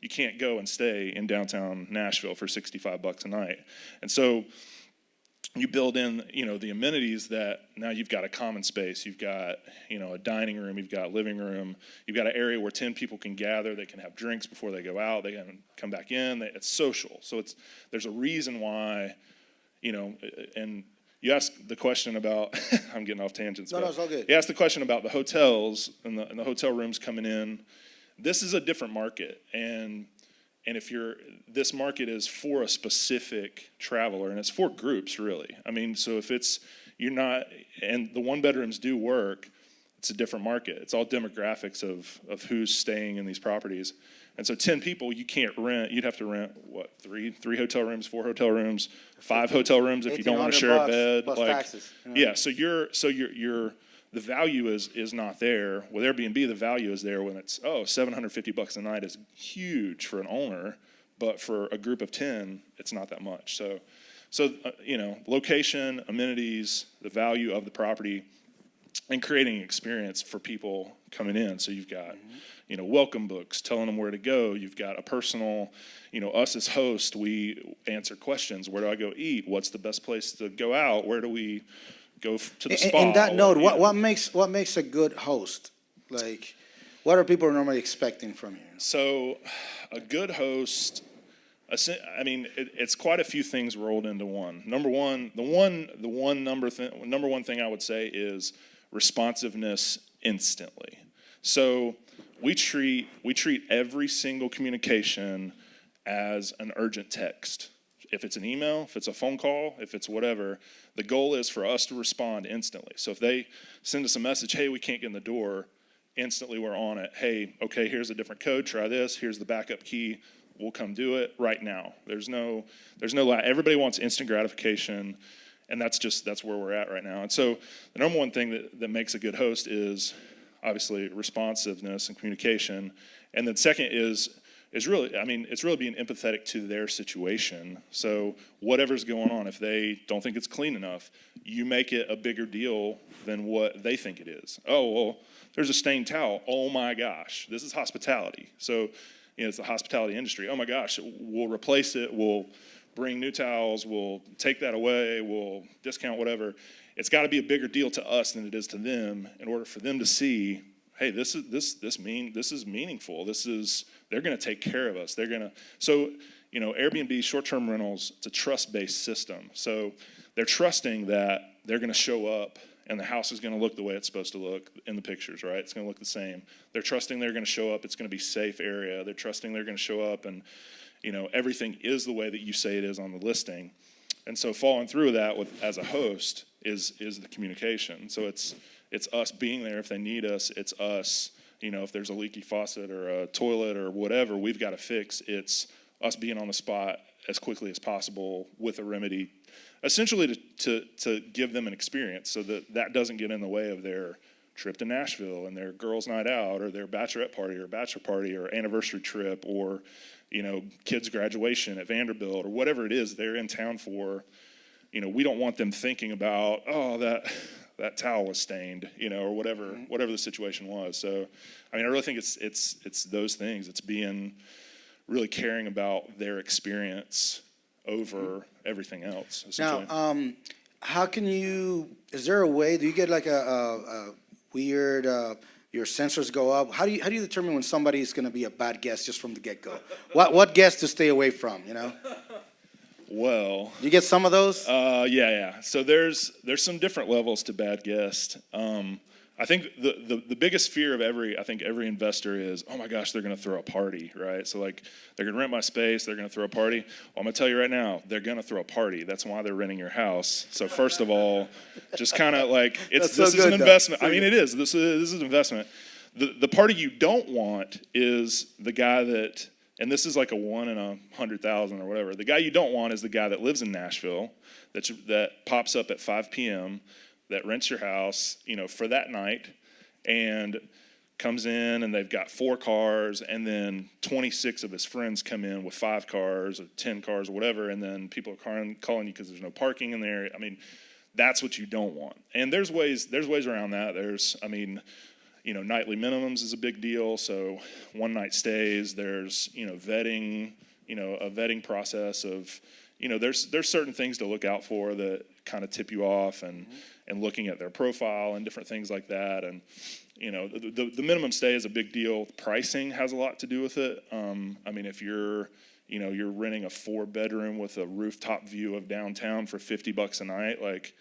You can't go and stay in downtown Nashville for $65 a night. And so you build in, the amenities that now you've got a common space. You've got, a dining room. You've got a living room. You've got an area where 10 people can gather. They can have drinks before they go out. They can come back in. It's social. So there's a reason why, and you asked the question about, I'm getting off tangents. No, it's all good. You asked the question about the hotels and the hotel rooms coming in. This is a different market. And if this market is for a specific traveler, and it's for groups, really. I mean, so if you're not, and the one bedrooms do work, it's a different market. It's all demographics of who's staying in these properties. And so 10 people, you can't rent. You'd have to rent, three hotel rooms, 4 hotel rooms, 5 hotel rooms if you don't want to share a bed. Plus taxes. Yeah, so you're the value is not there. With Airbnb, the value is there when it's, $750 a night is huge for an owner, but for a group of 10, it's not that much. So location, amenities, the value of the property, and creating an experience for people coming in. So you've got, welcome books, telling them where to go. You've got a personal, us as hosts, we answer questions. Where do I go eat? What's the best place to go out? Where do we go to the spa? In that note, what makes a good host? Like, what are people normally expecting from you? So a good host, it's quite a few things rolled into one. Number one, number one thing I would say is responsiveness instantly. So we treat every single communication as an urgent text. If it's an email, if it's a phone call, if it's whatever, the goal is for us to respond instantly. So if they send us a message, hey, we can't get in the door, instantly we're on it. Hey, okay, here's a different code, try this, here's the backup key, we'll come do it right now. There's no everybody wants instant gratification, and that's where we're at right now. And so the number one thing that makes a good host is obviously responsiveness and communication. And then second is really, it's really being empathetic to their situation. So whatever's going on, if they don't think it's clean enough, you make it a bigger deal than what they think it is. Oh, well, there's a stained towel. Oh my gosh, this is hospitality. So, it's the hospitality industry. Oh my gosh, we'll replace it. We'll bring new towels. We'll take that away. We'll discount whatever. It's got to be a bigger deal to us than it is to them in order for them to see, hey, this is meaningful. They're going to take care of us. So Airbnb short-term rentals, it's a trust-based system. So they're trusting that they're going to show up and the house is going to look the way it's supposed to look in the pictures, right? It's going to look the same. They're trusting they're going to show up. It's going to be safe area. They're trusting they're going to show up and, everything is the way that you say it is on the listing. And so following through with that as a host is the communication. So it's us being there if they need us. It's us, if there's a leaky faucet or a toilet or whatever we've got to fix. It's us being on the spot as quickly as possible with a remedy, essentially to give them an experience so that doesn't get in the way of their trip to Nashville and their girls' night out or their bachelorette party or bachelor party or anniversary trip or, kids' graduation at Vanderbilt or whatever it is they're in town for. We don't want them thinking about, that towel was stained, or whatever the situation was. So, I really think it's those things. It's being really caring about their experience over everything else. Now, how can is there a way, do you get like a weird, your sensors go up? How do you determine when somebody's going to be a bad guest just from the get-go? What guest to stay away from, Well, you get some of those? Yeah. So there's some different levels to bad guest. I I think the biggest fear of every investor is, oh my gosh, they're going to throw a party, right? So like they're going to rent my space, they're going to throw a party. Well, I'm going to tell you right now, they're going to throw a party. That's why they're renting your house. So first of all, just kind of like this is an investment. I mean, it is. This is an investment. The party you don't want is the guy that, and this is like a 1 in 100,000 or whatever. The guy you don't want is the guy that lives in Nashville that pops up at 5 p.m. that rents your house, for that night, and comes in and they've got 4 cars, and then 26 of his friends come in with 5 cars or 10 cars or whatever, and then people are calling you because there's no parking in there. I mean, that's what you don't want. And there's ways around that. Nightly minimums is a big deal. So one night stays. There's vetting. A vetting process of there's certain things to look out for that kind of tip you off, and looking at their profile and different things like that. And the minimum stay is a big deal. Pricing has a lot to do with it. If you're renting a 4-bedroom with a rooftop view of downtown for $50 a night, like,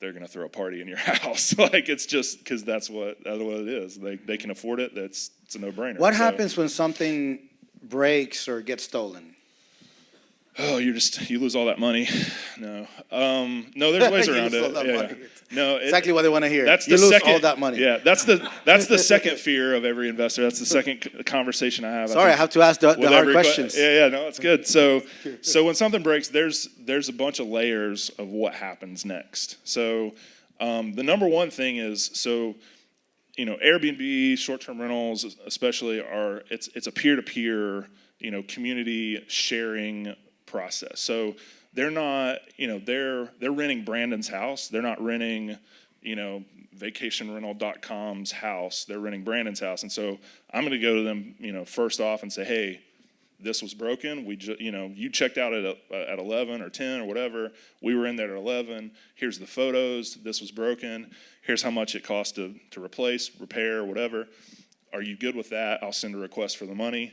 they're going to throw a party in your house. Like, it's just because that's what it is. They can afford it. It's a no-brainer. What happens when something breaks or gets stolen? Oh, you lose all that money. No, there's ways around it. Money. No, exactly what they want to hear. That's you the lose second, all that money. Yeah, that's the second fear of every investor. That's the second conversation I have. Sorry, I have to ask the hard questions. No, it's good. So when something breaks, there's a bunch of layers of what happens next. So the number one thing is, AirBNB, short-term rentals especially, it's a peer-to-peer, community sharing process. So they're not, they're renting Brandon's house. They're not renting, vacationrental.com's house. They're renting Brandon's house. And so I'm going to go to them, first off and say, hey, this was broken. You checked out at 11 or 10 or whatever. We were in there at 11. Here's the photos. This was broken. Here's how much it cost to replace, repair, whatever. Are you good with that? I'll send a request for the money.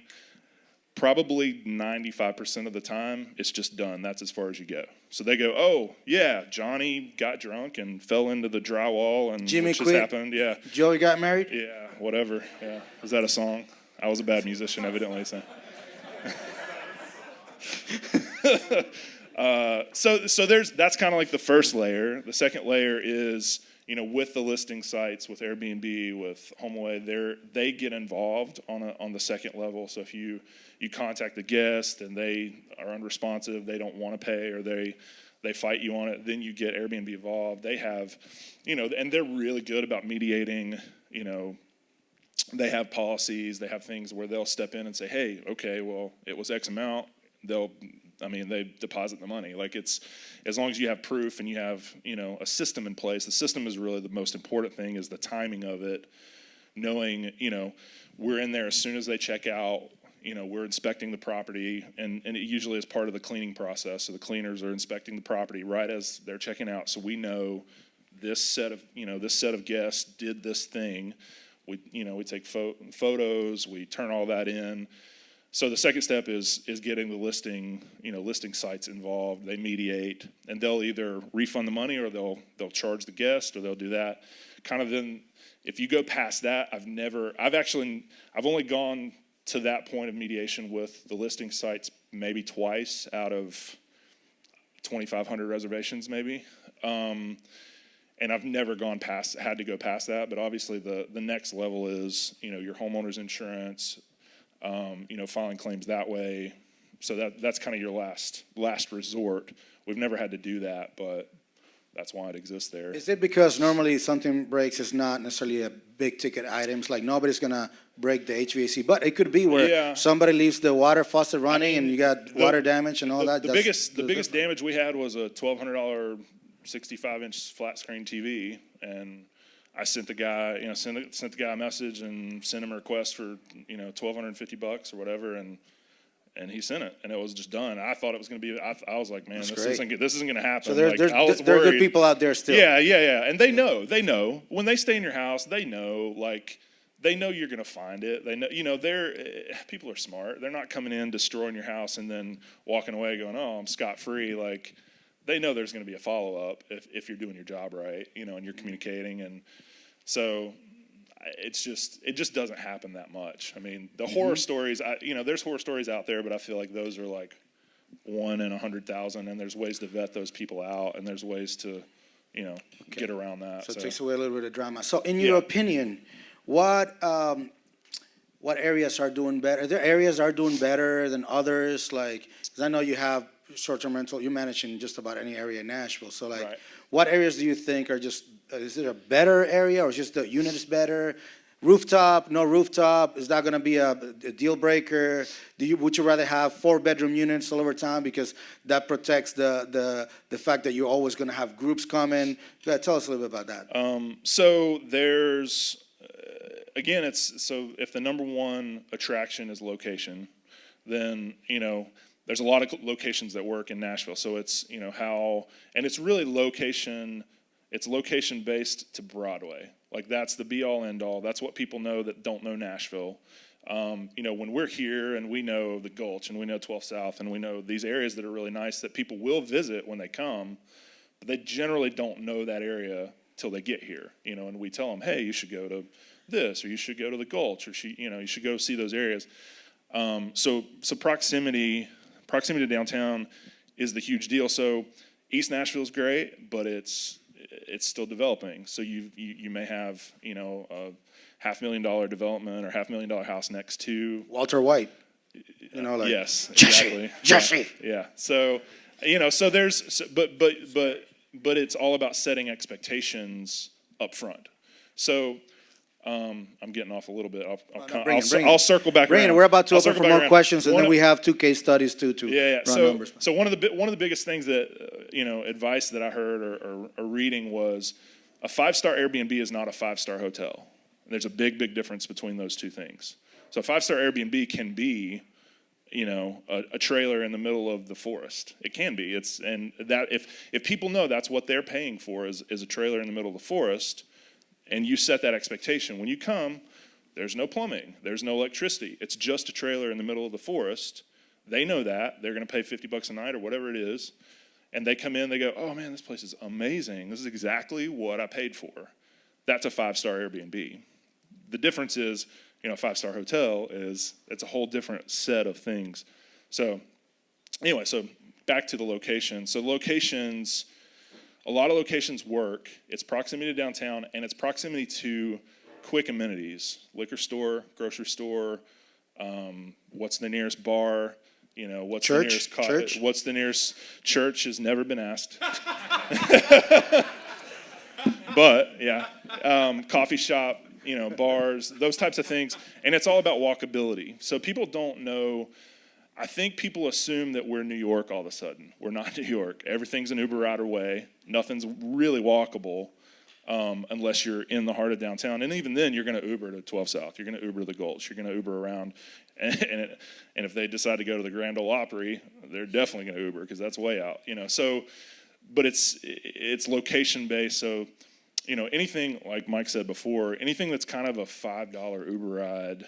Probably 95% of the time, it's just done. That's as far as you go. So they go, oh, yeah, Johnny got drunk and fell into the drywall, and Jimmy which quit. just happened. Yeah. Joey got married? Yeah, whatever. Yeah. Was that a song? I was a bad musician, evidently. So, that's kind of like the first layer. The second layer is, with the listing sites, with Airbnb, with HomeAway, they get involved on the second level. So if you contact the guest and they are unresponsive, they don't want to pay, or they fight you on it, then you get Airbnb involved. They have, and they're really good about mediating. They have policies, they have things where they'll step in and say, hey, okay, well, it was X amount. They deposit the money. Like, it's, as long as you have proof and you have, a system in place. The system is really the most important thing, is the timing of it. Knowing, we're in there as soon as they check out, we're inspecting the property, and it usually is part of the cleaning process. So the cleaners are inspecting the property right as they're checking out. So we know this set of guests did this thing. We take photos, we turn all that in. So the second step is getting the listing sites involved. They mediate, and they'll either refund the money, or they'll charge the guest, or they'll do that. Kind of then, if you go past that, I've only gone to that point of mediation with the listing sites maybe twice out of 2,500 reservations, maybe. And I've never had to go past that. But obviously, the next level is your homeowner's insurance. Filing claims that way. So that's kind of your last resort. We've never had to do that, but that's why it exists there. Is it because normally something breaks, it's not necessarily a big ticket items, like nobody's gonna break the HVAC, but it could be where somebody leaves the water faucet running and you got water damage and all that. The biggest damage we had was a $1,200 65-inch flat screen TV, and I sent the guy, sent the guy a message and sent him a request for, $1,250 or whatever, and he sent it, and it was just done. I thought it was going to be. I was like, man, this isn't going to happen. So there are good people out there still. Yeah, and they know when they stay in your house, they know you're going to find it. They know, people are smart. They're not coming in, destroying your house, and then walking away going, oh, I'm scot-free. Like, they know there's going to be a follow-up if you're doing your job right, and you're communicating. And So it just doesn't happen that much. I mean, the horror stories, there's horror stories out there, but I feel like those are like 1 in 100,000, and there's ways to vet those people out, and there's ways to, get around that. So it takes away a little bit of drama. So in your opinion, what areas are doing better? Are there areas that are doing better than others? Like, because I know you have short-term rental, you manage in just about any area in Nashville. So like, Right. what areas do you think are just, is it a better area, or is just the unit is better? Rooftop, no rooftop, is that gonna be a deal breaker? Would you rather have 4-bedroom units all over town, because that protects the fact that you're always gonna have groups coming? Tell us a little bit about that. So there's, again, so if the number one attraction is location, then, there's a lot of locations that work in Nashville. So it's, and it's really location based to Broadway. Like, that's the be all end all. That's what people know that don't know Nashville. When we're here and we know the Gulch and we know 12 South and we know these areas that are really nice that people will visit when they come, but they generally don't know that area till they get here, and we tell them, hey, you should go to this, or you should go to the Gulch, or you should go see those areas. So proximity to downtown is the huge deal. So East Nashville is great, but it's still developing. So you may have a $500,000 development or $500,000 house next to Walter White, yes, Jesse, exactly. Jesse. Yeah. So but it's all about setting expectations up front. So I'm getting off a little bit. I'll circle back around. We're about to open for more questions, and then we have 2 case studies to run numbers. So one of the biggest things that advice that I heard or reading was a 5-star Airbnb is not a 5-star hotel. There's a big difference between those two things. So a 5-star Airbnb can be a trailer in the middle of the forest. It can be. And that if people know that's what they're paying for is a trailer in the middle of the forest, and you set that expectation, when you come, there's no plumbing, there's no electricity. It's just a trailer in the middle of the forest. They know that. They're going to pay $50 a night or whatever it is. And they come in, they go, oh man, this place is amazing. This is exactly what I paid for. That's a 5-star Airbnb. The difference is, a 5-star hotel it's a whole different set of things. So anyway, so back to the location. So locations, a lot of locations work. It's proximity to downtown, and it's proximity to quick amenities, liquor store, grocery store, what's the nearest bar, what's the nearest church? What's the nearest church has never been asked. But yeah, coffee shop, bars, those types of things. And it's all about walkability. So people don't know. I think people assume that we're New York all of a sudden. We're not New York. Everything's an Uber ride away. Nothing's really walkable unless you're in the heart of downtown. And even then, you're going to Uber to 12 South. You're going to Uber to the Gulch. You're going to Uber around. And if they decide to go to the Grand Ole Opry, they're definitely going to Uber because that's way out. So, but it's location based. So, anything like Mike said before, anything that's kind of a $5 Uber ride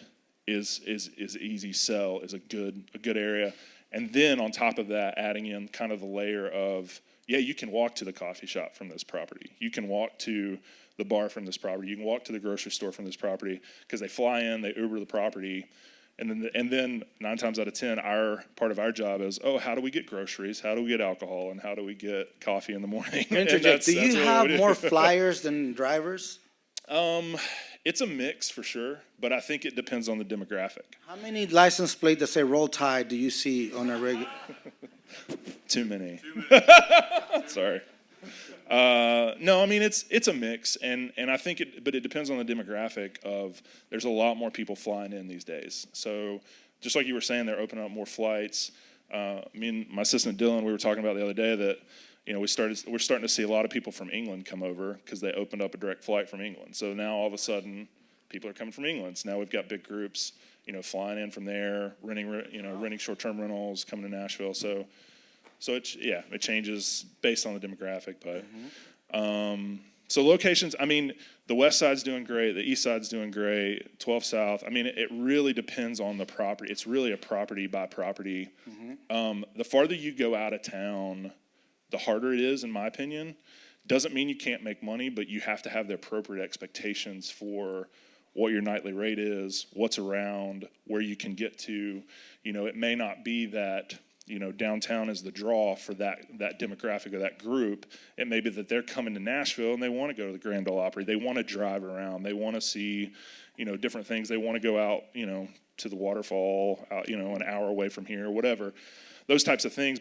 is easy sell, is a good area. And then on top of that, adding in kind of the layer of, you can walk to the coffee shop from this property. You can walk to the bar from this property. You can walk to the grocery store from this property because they fly in, they Uber the property. And then 9 times out of 10, part of our job is, how do we get groceries? How do we get alcohol? And how do we get coffee in the morning? Do you have more flyers than drivers? It's a mix for sure, but I think it depends on the demographic. How many license plates that say Roll Tide do you see on a regular? Too many. Sorry. No, I mean it's a mix, and I think but it depends on the demographic of. There's a lot more people flying in these days. So just like you were saying, they're opening up more flights. Me and my assistant Dylan, we were talking about the other day that we're starting to see a lot of people from England come over because they opened up a direct flight from England. So now all of a sudden, people are coming from England. So now we've got big groups, flying in from there, renting short-term rentals, coming to Nashville. So it changes based on the demographic, but so locations. I mean, the West Side's doing great, the East Side's doing great, 12 South. I mean, it really depends on the property. It's really a property by property. The farther you go out of town, the harder it is, in my opinion, Doesn't mean you can't make money, but you have to have the appropriate expectations for what your nightly rate is, what's around, where you can get to. It may not be that, downtown is the draw for that demographic or that group. It may be that they're coming to Nashville and they want to go to the Grand Ole Opry. They want to drive around. They want to see, different things. They want to go out, to the waterfall, out, an hour away from here, whatever. Those types of things,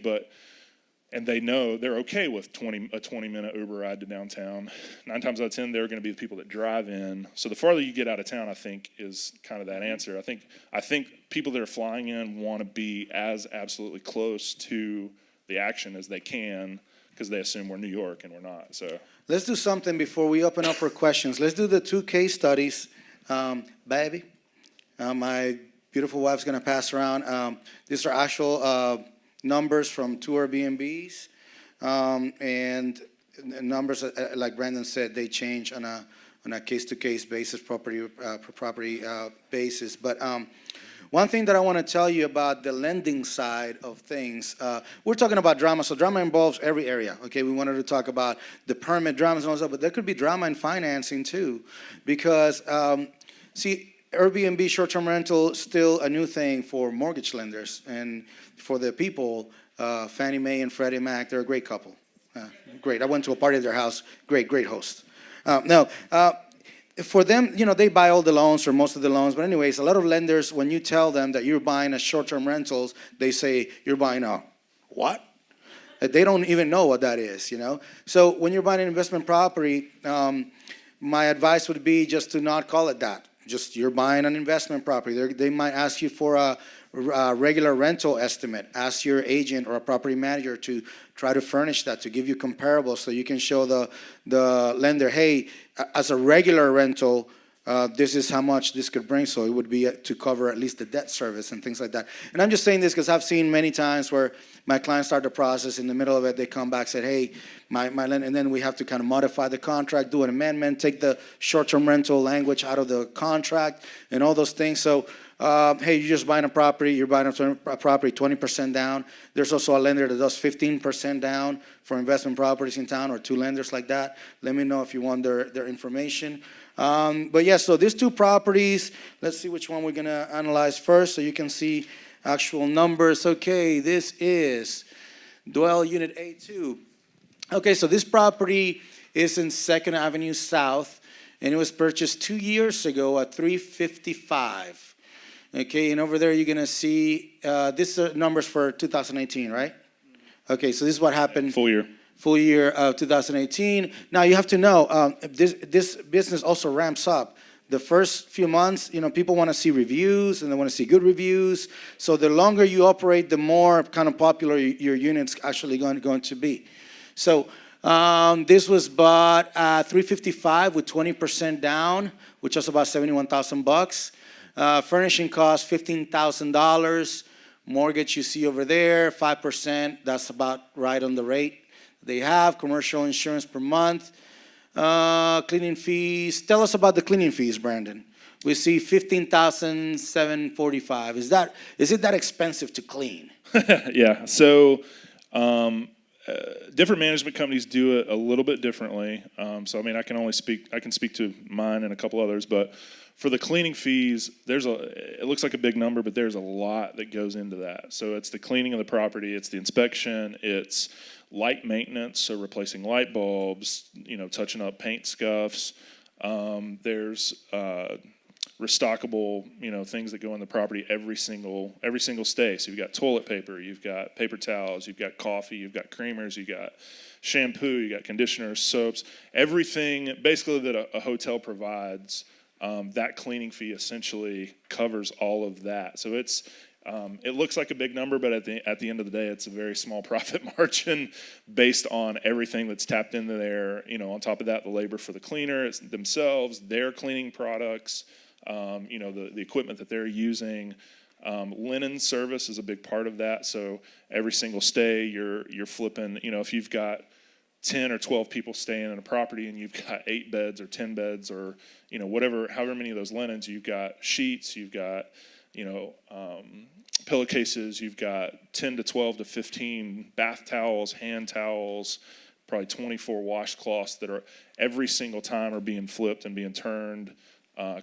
and they know they're okay with a 20-minute Uber ride to downtown. 9 times out of 10, they're going to be the people that drive in. So the farther you get out of town, I think, is kind of that answer. I think people that are flying in want to be as absolutely close to the action as they can because they assume we're New York and we're not. So Let's do something before we open up for questions. Let's do the 2 case studies. Baby, my beautiful wife's going to pass around. These are actual numbers from 2 Airbnbs, and numbers, like Brandon said, they change on a case-to-case basis, property basis. But one thing that I want to tell you about the lending side of things, we're talking about drama. So drama involves every area. Okay, we wanted to talk about the permit dramas and all that, but there could be drama in financing too, because Airbnb short-term rental still a new thing for mortgage lenders, and for the people, Fannie Mae and Freddie Mac, they're a great couple. Great. I went to a party at their house. Great host. For them, they buy all the loans or most of the loans. But anyways, a lot of lenders, when you tell them that you're buying a short-term rentals, they say you're buying a what? They don't even know what that is, So when you're buying an investment property, my advice would be just to not call it that. Just you're buying an investment property. They might ask you for a regular rental estimate. Ask your agent or a property manager to try to furnish that, to give you comparables so you can show the lender, hey, as a regular rental, this is how much this could bring. So it would be to cover at least the debt service and things like that. And I'm just saying this because I've seen many times where my clients start the process, in the middle of it, they come back, said, hey, my lender, and then we have to kind of modify the contract, do an amendment, take the short-term rental language out of the contract and all those things. So, hey, you're just buying a property, you're buying a property 20% down. There's also a lender that does 15% down for investment properties in town, or 2 lenders like that. Let me know if you want their information. But yeah, so these 2 properties, let's see which one we're going to analyze first so you can see actual numbers. Okay, this is Dwell Unit A2. Okay, so this property is in 2nd Avenue South, and it was purchased 2 years ago at $355. Okay, and over there you're going to see, this is numbers for 2018, right? Okay, so this is what happened. Full year of 2018. Now you have to know, this business also ramps up. The first few months, people want to see reviews and they want to see good reviews. So the longer you operate, the more kind of popular your unit's actually going to be. So this was bought at $355 with 20% down, which was about $71,000. Furnishing cost $15,000. Mortgage you see over there 5%. That's about right on the rate they have. Commercial insurance per month. Cleaning fees. Tell us about the cleaning fees, Brandon. We see $15,745. Is it that expensive to clean? Yeah. So different management companies do it a little bit differently. So I mean, I can speak to mine and a couple others, but for the cleaning fees, it looks like a big number, but there's a lot that goes into that. So it's the cleaning of the property, it's the inspection, it's light maintenance, so replacing light bulbs, touching up paint scuffs. There's restockable, things that go in the property every single stay. So you've got toilet paper, you've got paper towels, you've got coffee, you've got creamers, you've got shampoo, you got conditioners, soaps, everything basically that a hotel provides. That cleaning fee essentially covers all of that. So it looks like a big number, but at the end of the day, it's a very small profit margin based on everything that's tapped into there. On top of that, the labor for the cleaner themselves, their cleaning products, the equipment that they're using. Linen service is a big part of that. So every single stay, you're flipping. If you've got 10 or 12 people staying in a property and you've got 8 beds or 10 beds or however many of those linens, you've got sheets, you've got pillowcases, you've got 10 to 12 to 15 bath towels, hand towels, probably 24 washcloths that are every single time are being flipped and being turned,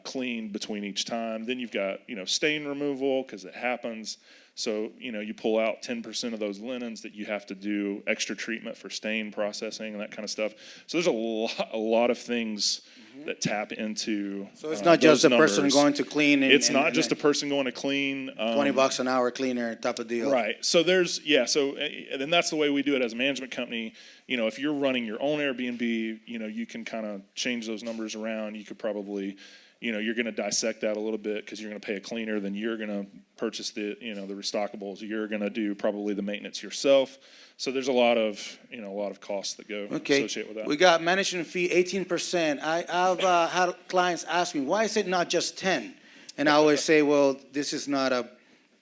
cleaned between each time. Then you've got, stain removal because it happens. So, you pull out 10% of those linens that you have to do extra treatment for stain processing and that kind of stuff. So there's a lot of things that tap into. So it's not just a person numbers. going to clean. It's not just a person going to clean. $20 an hour cleaner type of deal. Right. So and that's the way we do it as a management company. If you're running your own Airbnb, you can kind of change those numbers around. You could probably, you're going to dissect that a little bit because you're going to pay a cleaner, then you're going to purchase the restockables. You're going to do probably the maintenance yourself. So there's a lot of costs that go associated with that. We got management fee 18%. I've had clients ask me, why is it not just 10? And I always say, well, this is not a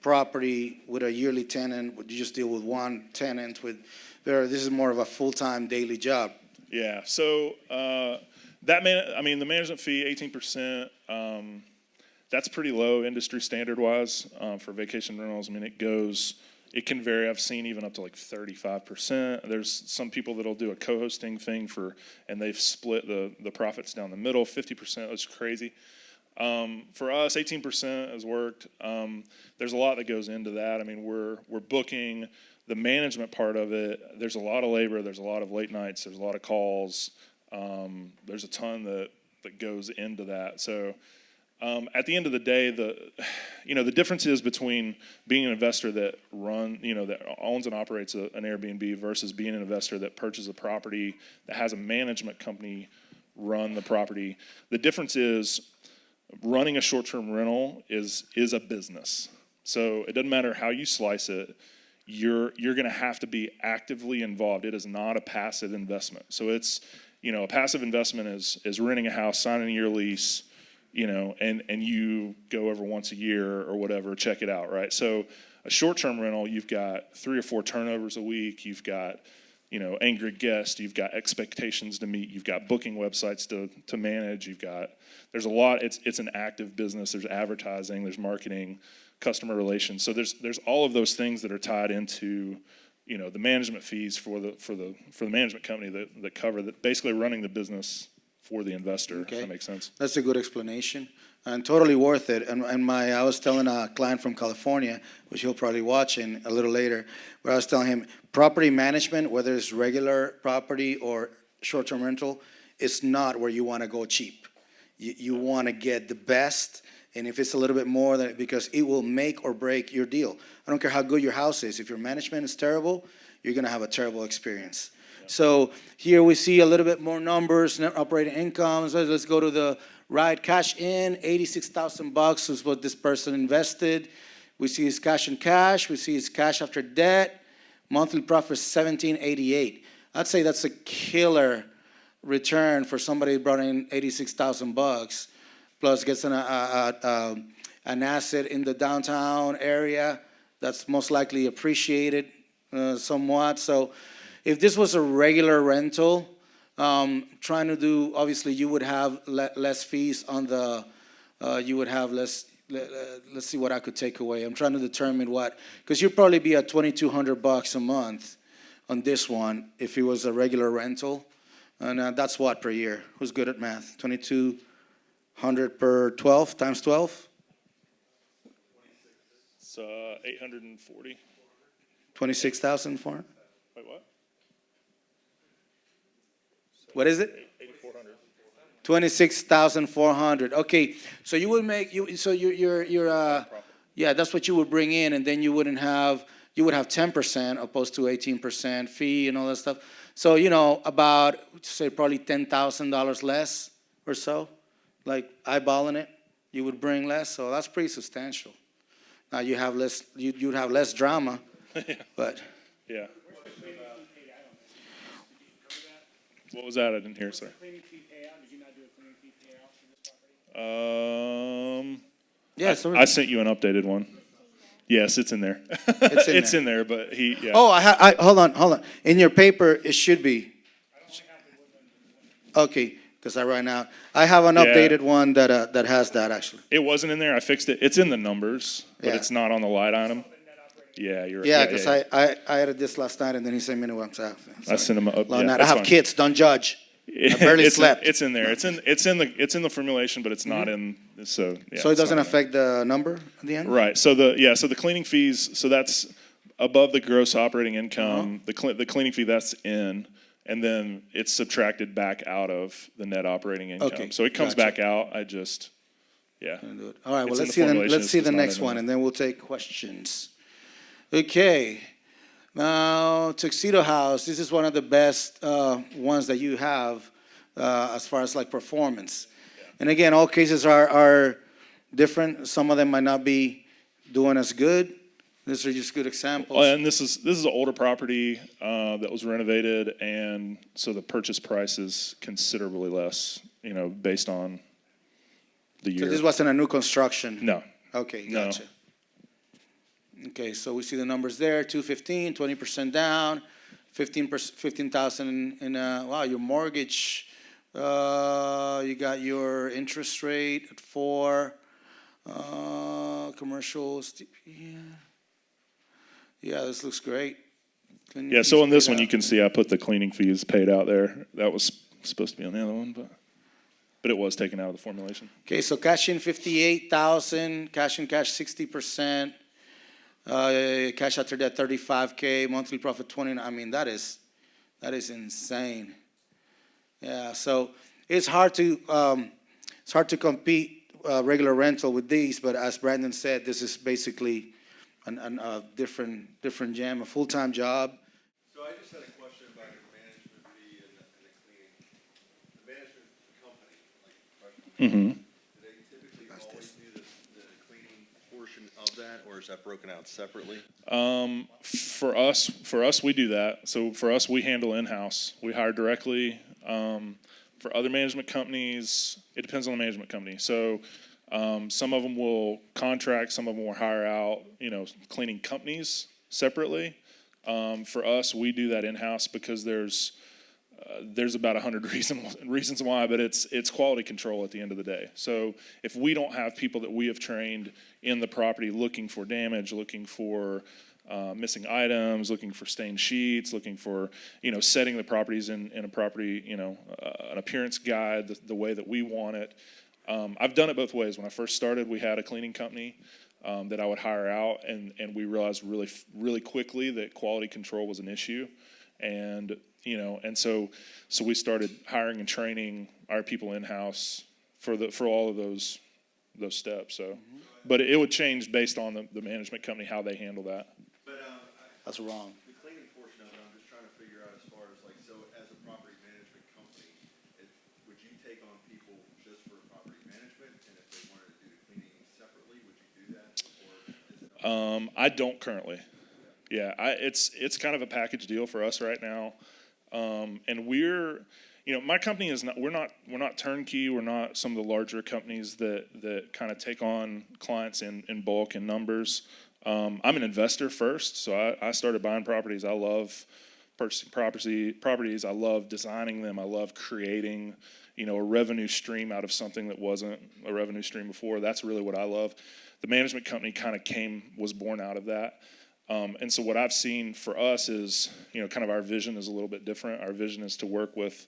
property with a yearly tenant. You just deal with one tenant. This is more of a full-time daily job. Yeah. So the management fee 18%. That's pretty low industry standard-wise for vacation rentals. It can vary. I've seen even up to like 35%. There's some people that'll do a co-hosting thing and they've split the profits down the middle. 50%, that's crazy. For us, 18% has worked. There's a lot that goes into that. We're booking the management part of it. There's a lot of labor. There's a lot of late nights. There's a lot of calls. There's a ton that goes into that. So at the end of the day, the difference is between being an investor that owns and operates an Airbnb versus being an investor that purchases a property that has a management company run the property. The difference is running a short-term rental is a business. So it doesn't matter how you slice it. You're going to have to be actively involved. It is not a passive investment. So it's a passive investment is renting a house, signing your lease. And you go over once a year or whatever, check it out, right? So a short-term rental, you've got 3 or 4 turnovers a week. You've got, angry guests. You've got expectations to meet. You've got booking websites to manage. There's a lot. It's an active business. There's advertising. There's marketing, customer relations. So there's all of those things that are tied into, the management fees for the management company that cover that, basically running the business for the investor, if that makes sense. That's a good explanation and totally worth it. And I was telling a client from California, which he'll probably watch in a little later, where I was telling him property management, whether it's regular property or short-term rental, it's not where you want to go cheap. You want to get the best, and if it's a little bit more, because it will make or break your deal. I don't care how good your house is. If your management is terrible, you're going to have a terrible experience. So here we see a little bit more numbers, net operating income. So let's go to the right. Cash in, $86,000 is what this person invested. We see his cash in cash. We see his cash after debt. Monthly profit is $1,788. I'd say that's a killer return for somebody who brought in $86,000, plus gets an asset in the downtown area that's most likely appreciated somewhat. So if this was a regular rental, trying to do, obviously you would have less fees on you would have less, let's see what I could take away. I'm trying to determine because you'd probably be at $2,200 a month on this one if it was a regular rental. And that's what per year? Who's good at math? 2,200 per 12 times 12? It's 840. 26,400? Wait, what? What is it? 8,400. 26,400. Okay, so you would make that's what you would bring in, and then you would have 10% opposed to 18% fee and all that stuff. So about say probably $10,000 less or so, like eyeballing it, you would bring less. So that's pretty substantial. Now you have less. You'd have less drama, but yeah. What was that? I didn't hear, sir. Cleaning fee payout? Did you not do a cleaning fee payout for this property? I sent you an updated one. Yes, it's in there. It's in there, but yeah. Oh, hold on. In your paper, it should be. Okay, because I ran out. I have an updated one that has that actually. It wasn't in there. I fixed it. It's in the numbers, but it's not on the light item. Yeah, you're right. Yeah, because I added this last night, and then he sent me a new one. So, I sent him up. long Yeah, night. I that's have fine. kids. Don't judge. I barely slept. It's in there. It's in the formulation, but it's not in. So yeah. So it it's not doesn't in there. affect the number at the end? Right. So the cleaning fees. So that's above the gross operating income. The cleaning fee that's in, and then it's subtracted back out of the net operating income. Okay, So it comes gotcha. back out. I just yeah. All right, well, It's in let's the see formulation, let's it's see just the not next in one, the- and then we'll take questions. Okay. Now, Tuxedo House, this is one of the best ones that you have as far as like performance. And again, all cases are different. Some of them might not be doing as good. These are just good examples. And this is an older property that was renovated, and so the purchase price is considerably less. Based on the year. So this wasn't a new construction? No. Okay, No. gotcha. Okay, so we see the numbers there, 215, 20% down, 15,000 in wow, your mortgage, you got your interest rate at 4, commercials, yeah, this looks great. Cleaning Yeah. So fees on this paid one, you out. can see I put the cleaning fees paid out there. That was supposed to be on the other one, but it was taken out of the formulation. Okay, so cash in 58,000, cash in cash 60%, cash after that 35K, monthly profit 29. I mean, that is insane. Yeah, so it's hard to compete regular rental with these, but as Brandon said, this is basically a different jam, a full-time job. So I just had a question about your management fee and the cleaning. The management company, Mm-hmm. do they typically always do the cleaning portion of that, or is that broken out separately? For us, we do that. So for us, we handle in-house. We hire directly. For other management companies, it depends on the management company. So some of them will contract, some of them will hire out, cleaning companies separately. For us, we do that in-house because there's about 100 reasons why, but it's quality control at the end of the day. So if we don't have people that we have trained in the property looking for damage, looking for missing items, looking for stained sheets, looking for setting the properties in a property an appearance guide the way that we want it. I've done it both ways. When I first started, we had a cleaning company that I would hire out, and we realized really quickly that quality control was an issue, and so we started hiring and training our people in-house for all of those steps. So, but it would change based on the management company how they handle that. But That's wrong. the cleaning portion of it, I'm just trying to figure out as far as so as a property management company, would you take on people just for property management, and if they wanted to do the cleaning separately, would you do that? Or is it I don't currently. Yeah, it's kind of a package deal for us right now, and we're, my company is not. We're not turnkey. We're not some of the larger companies that kind of take on clients in bulk and numbers. I'm an investor first, so I started buying properties. I love purchasing properties. I love designing them. I love creating, a revenue stream out of something that wasn't a revenue stream before. That's really what I love. The management company kind of was born out of that. And so what I've seen for us is, kind of our vision is a little bit different. Our vision is to work with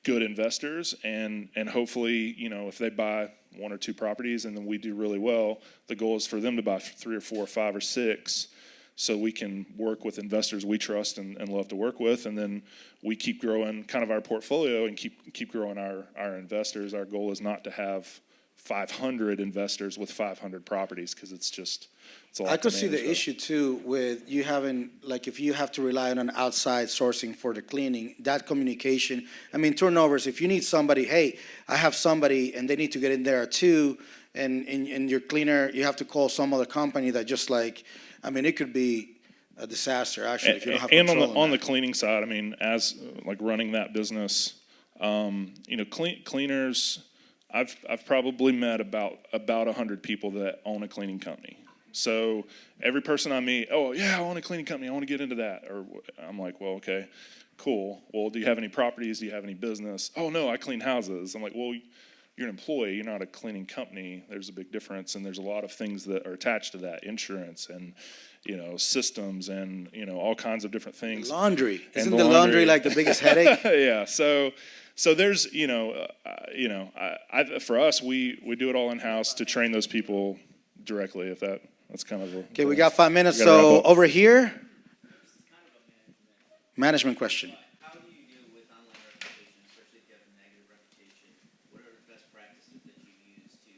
good investors and hopefully, if they buy 1 or 2 properties and then we do really well, the goal is for them to buy 3 or 4 or 5 or 6 so we can work with investors we trust and love to work with. And then we keep growing kind of our portfolio and keep growing our investors. Our goal is not to have 500 investors with 500 properties because it's a lot I could to see manage the that. issue too with you having, like, if you have to rely on an outside sourcing for the cleaning, that communication, I mean, turnovers, if you need somebody, hey, I have somebody and they need to get in there too, and your cleaner, you have to call some other company that just it could be a disaster actually if you don't have And control on the that. cleaning side, as running that business, cleaners, I've probably met about 100 people that own a cleaning company. So every person I meet, oh yeah, I own a cleaning company, I want to get into that. Or I'm like, well, okay, cool. Well, do you have any properties? Do you have any business? Oh no, I clean houses. I'm like, well, you're an employee, you're not a cleaning company. There's a big difference, and there's a lot of things that are attached to that, insurance and, systems and, all kinds of different things. Laundry. And Isn't the laundry like the biggest headache? Yeah. So there's, for us, we do it all in-house to train those people directly, if that's kind of Okay, we got 5 minutes. We gotta So wrap up. over here, management question. How do you deal with online reputation, especially if you have a negative reputation? What are the best practices that you use to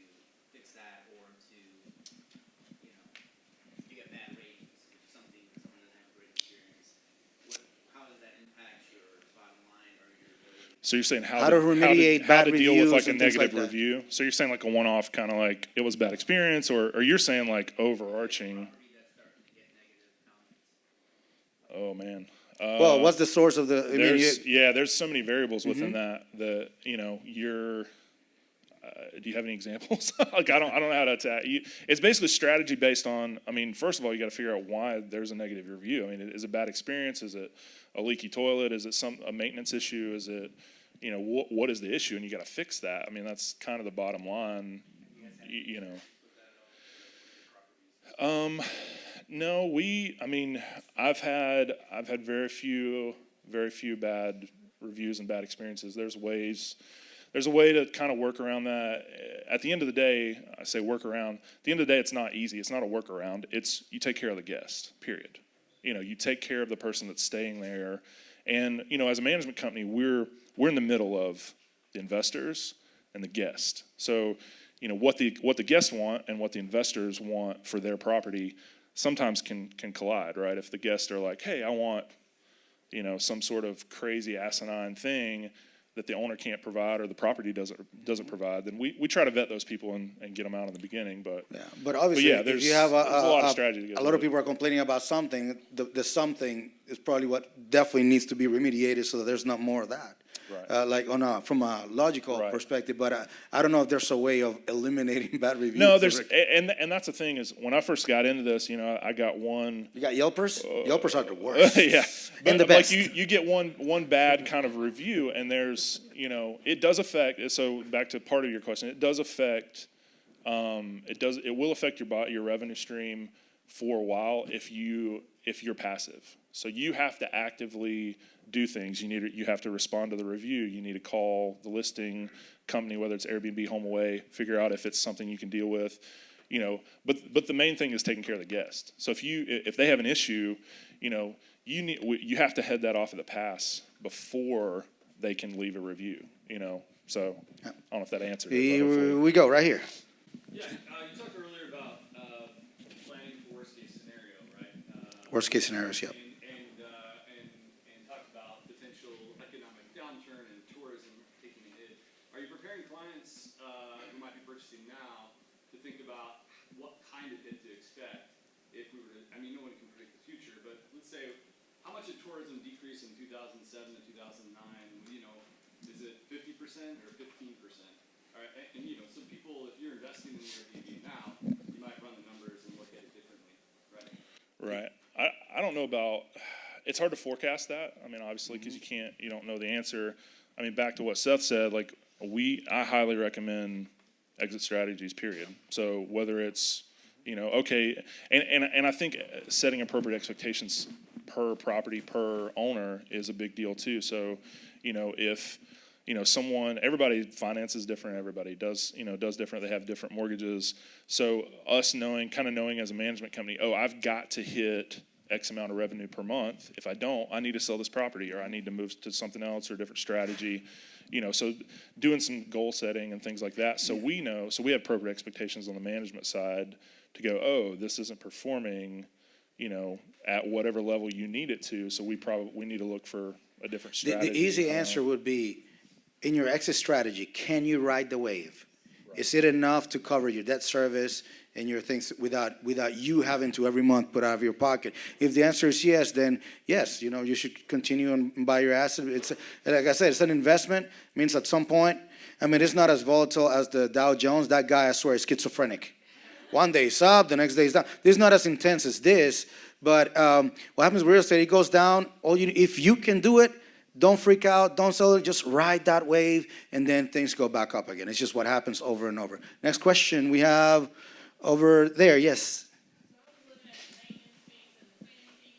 fix that, or to, if you get bad ratings, if someone doesn't have a great experience, how does that impact your bottom line or your ability? So you're saying How to remediate how bad to deal with reviews like a and things negative like that. review? So you're saying like a one-off kind of like it was a bad experience, or you're saying like overarching? That's starting to get negative comments. Oh man. Well, what's the source of the? There's so many variables within that you're. Do you have any examples? Like I don't know how to attack you. It's basically strategy based on. I mean, first of all, you got to figure out why there's a negative review. I mean, is it a bad experience? Is it a leaky toilet? Is it a maintenance issue? Is it what is the issue? And you got to fix that. I mean, that's kind of the bottom line. No, I've had very few bad reviews and bad experiences. There's a way to kind of work around that. At the end of the day, I say work around. At the end of the day, it's not easy. It's not a workaround. It's you take care of the guest, period. You take care of the person that's staying there. And, as a management company, we're in the middle of the investors and the guest. So, what the guests want and what the investors want for their property sometimes can collide, right? If the guests are like, hey, I want, some sort of crazy asinine thing that the owner can't provide or the property doesn't provide, then we try to vet those people and get them out in the beginning. But but obviously, there's if you have a lot of strategy. a lot of people are complaining about something. The something is probably what definitely needs to be remediated so that there's not more of that. Right. From a logical Right. perspective, but I don't know if there's a way of eliminating bad reviews. No, and that's the thing is when I first got into this, I got one. You got Yelpers. Yelpers are the worst. Yeah, And the but best. like you get one bad kind of review, and there's it does affect. So back to part of your question, it does affect. It will affect your revenue stream for a while if you're passive. So you have to actively do things. You have to respond to the review. You need to call the listing company, whether it's Airbnb, Home Away, figure out if it's something you can deal with. But the main thing is taking care of the guest. So if they have an issue, you have to head that off at the pass before they can leave a review. So I don't know if that answered it. But hopefully. We go right here. Yeah, you talked earlier about planning for worst case scenario, right? Worst case scenarios. Yep. And talk about potential economic downturn and tourism taking a hit. Are you preparing clients who might be purchasing now to think about what kind of hit to expect if we were to, no one can predict the future, but let's say, how much did tourism decrease in 2007 to 2009? Is it 50% or 15%? All right, and some people, if you're investing in Airbnb now, you might run the numbers and look at it differently, right? Right. I don't know about. It's hard to forecast that. Obviously, because you don't know the answer. Back to what Seth said. Like I highly recommend exit strategies. Period. So whether it's okay, and I think setting appropriate expectations per property per owner is a big deal too. So if everybody finances different, everybody does different, they have different mortgages. So us knowing as a management company, I've got to hit X amount of revenue per month. If I don't, I need to sell this property or I need to move to something else or a different strategy. So doing some goal setting and things like that. So we know, so we have appropriate expectations on the management side to go, this isn't performing, at whatever level you need it to. So we need to look for a different strategy. The easy answer would be, in your exit strategy, can you ride the wave? Right. Is it enough to cover your debt service and your things without you having to every month put out of your pocket? If the answer is yes, then yes, you should continue and buy your asset. It's like I said, it's an investment. It means at some point, it's not as volatile as the Dow Jones. That guy, I swear, is schizophrenic. One day it's up, the next day it's down. This is not as intense as this, but what happens with real estate, it goes down. If you can do it, don't freak out, don't sell it, just ride that wave, and then things go back up again. It's just what happens over and over. Next question we have over there, yes.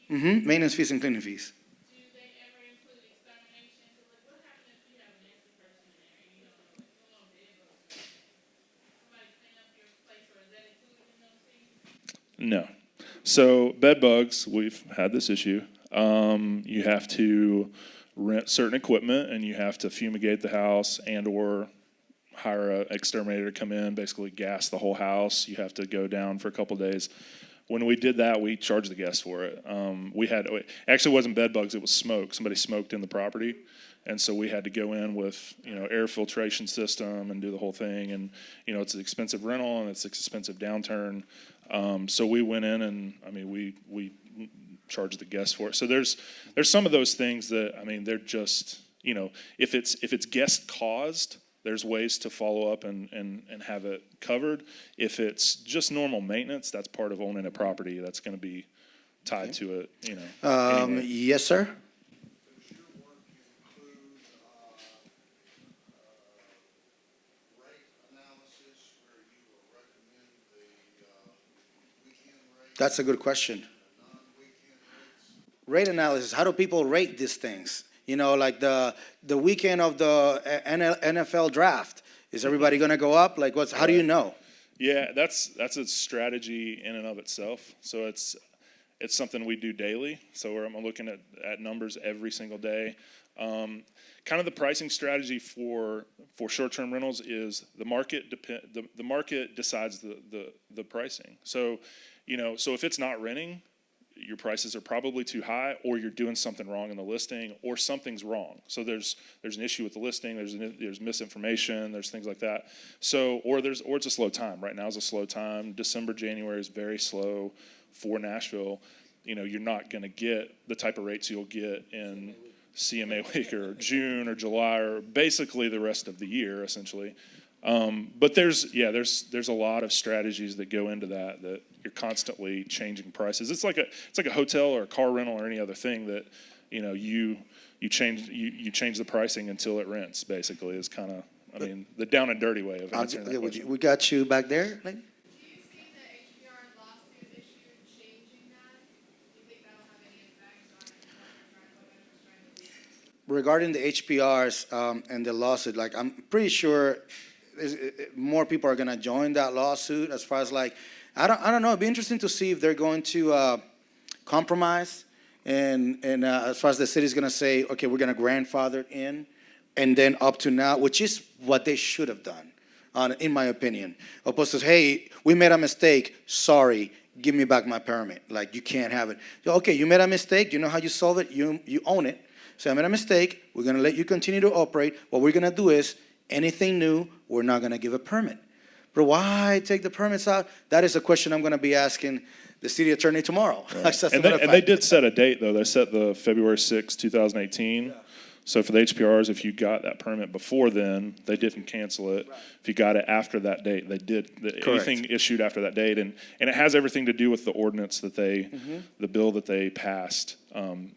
Maintenance fees and cleaning fees. Do they ever include extermination? So like, what happens if you have an extra person in there and you don't know, like, oh, bed bugs. Somebody clean up your place, or is that included in those fees? No. So bed bugs, we've had this issue. You have to rent certain equipment, and you have to fumigate the house and or hire an exterminator to come in, basically gas the whole house. You have to go down for a couple days. When we did that, we charged the guests for it. Actually, it wasn't bed bugs, it was smoke. Somebody smoked in the property. And so we had to go in with, air filtration system and do the whole thing. And, it's an expensive rental and it's an expensive downturn. So we went in and, we charged the guests for it. So there's some of those things that, they're just, if it's guest caused, there's ways to follow up and have it covered. If it's just normal maintenance, that's part of owning a property. That's going to be tied to it, anyway. Yes, sir. Does your work include rate analysis where you will recommend the weekend rate, That's a good question. non-weekend rates? Rate analysis. How do people rate these things? Like the weekend of the NFL draft. Is everybody going to go up? Like, how do you know? Yeah, that's a strategy in and of itself. So it's something we do daily. So I'm looking at numbers every single day. Kind of the pricing strategy for short-term rentals is the market the market decides the pricing. So so if it's not renting, your prices are probably too high, or you're doing something wrong in the listing, or something's wrong. So there's an issue with the listing, there's misinformation, there's things like that. So or it's a slow time. Right now is a slow time. December, January is very slow for Nashville. You're not going to get the type of rates you'll get in CMA week or June or July or basically the rest of the year, essentially. But there's a lot of strategies that go into that you're constantly changing prices. It's like a hotel or a car rental or any other thing that you change the pricing until it rents. Basically, is kind of the down and dirty way of answering that question. We got you back there, lady. Do you see the HBR lawsuit issue changing that? Do you think that'll have any effect on what they're trying to do? Regarding the HPRs and the lawsuit, I'm pretty sure more people are going to join that lawsuit. As far as I don't know. It'd be interesting to see if they're going to compromise, and as far as the city's going to say, okay, we're going to grandfather it in, and then up to now, which is what they should have done, in my opinion, opposed to, hey, we made a mistake. Sorry, give me back my permit. You can't have it. Okay, you made a mistake. You know how you solve it. You own it. So I made a mistake. We're going to let you continue to operate. What we're going to do is anything new, we're not going to give a permit. But why take the permits out? That is a question I'm going to be asking the city attorney tomorrow. Right. And they did set a date, though. They set the February 6, 2018. Yeah. So for the HPRs, if you got that permit before then, they didn't cancel it. Right. If you got it after that date, they did. Anything issued after that date. And it has everything to do with the ordinance that the bill that they passed,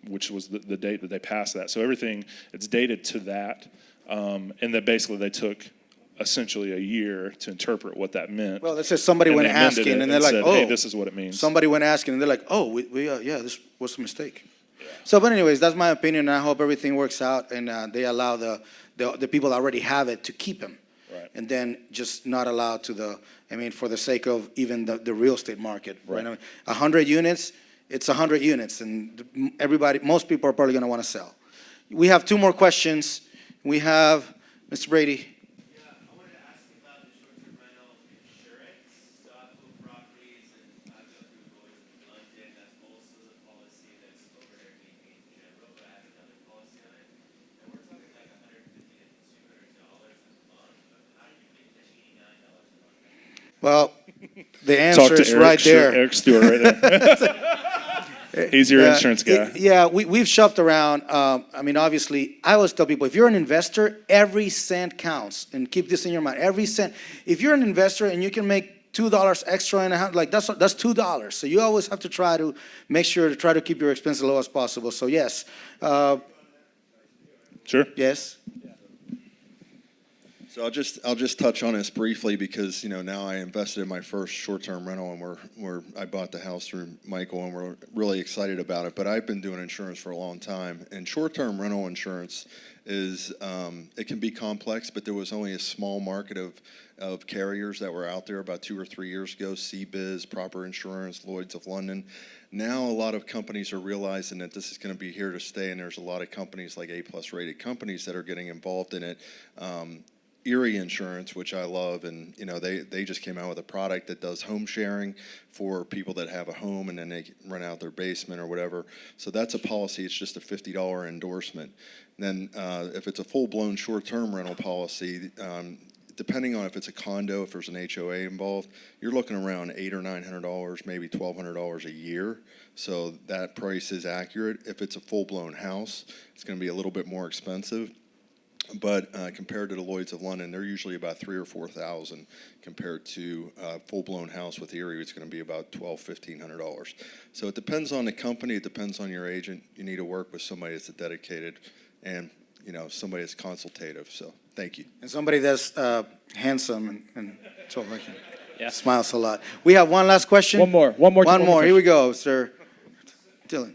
which was the date that they passed that. So everything, it's dated to that. And that basically they took essentially a year to interpret what that meant. Well, it says somebody went asking, and they're like, said, "Oh, hey, this is what it means." Somebody went asking, and they're like, "Oh, this was a mistake." Yeah. So, but anyways, that's my opinion. And I hope everything works out, and they allow the people that already have it to keep them, right? And then just not allow to for the sake of even the real estate market, right? 100 units, it's 100 units, and most people are probably going to want to sell. We have two more questions. We have Mr. Brady. Well, the answer is right there. Eric Stewart right there. He's your insurance guy. We've shopped around. Obviously, I always tell people, if you're an investor, every cent counts. And keep this in your mind, every cent. If you're an investor and you can make $2 extra in a house, that's $2. So you always have to try to make sure to keep your expenses low as possible. So yes. Sure. Yes. So I'll just touch on this briefly because now I invested in my first short-term rental, and I bought the house through Michael, and we're really excited about it. But I've been doing insurance for a long time, and short-term rental insurance is it can be complex, but there was only a small market of carriers that were out there about 2 or 3 years ago. CBiz, Proper Insurance, Lloyd's of London. Now a lot of companies are realizing that this is going to be here to stay, and there's a lot of companies like A+ rated companies that are getting involved in it. Erie Insurance, which I love, and they just came out with a product that does home sharing for people that have a home and then they rent out their basement or whatever. So that's a policy. It's just a $50 endorsement. And then if it's a full-blown short-term rental policy, depending on if it's a condo, if there's an HOA involved, you're looking around $800 or $900, maybe $1,200 a year. So that price is accurate. If it's a full-blown house, it's going to be a little bit more expensive. But compared to the Lloyd's of London, they're usually about $3,000 or $4,000 compared to a full-blown house with Erie. It's going to be about $1,200, $1,500. So it depends on the company. It depends on your agent. You need to work with somebody that's dedicated and somebody that's consultative. So thank you. And somebody that's handsome and so like smiles a lot. We have one last question. One more. Here we go, sir. Dylan.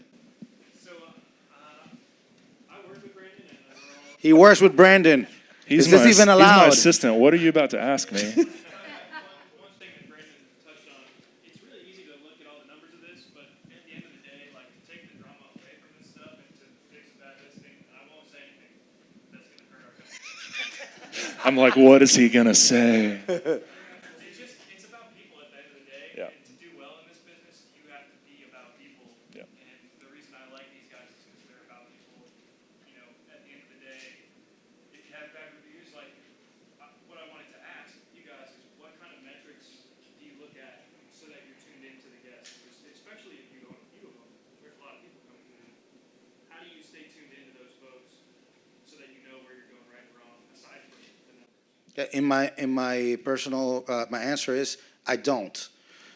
He works with Brandon. Is this even allowed? He's my assistant. What are you about to ask me? One thing that Brandon touched on, it's really easy to look at all the numbers of this, but at the end of the day, like to take the drama away from this stuff and to fix a bad listing, and I won't say anything that's going to hurt our company. I'm like, what is he going to say? It's about people at the end of the day. Yeah. And to do well in this business, you have to be about people. Yeah. And the reason I like these guys is because they're about people. At the end of the day, if you have bad reviews, like what I wanted to ask you guys is what kind of metrics do you look at so that you're tuned into the guests? Especially if you own a few of them, there's a lot of people coming in. How do you stay tuned into those folks so that you know where you're going right and wrong aside from the numbers? In my personal, my answer is I don't,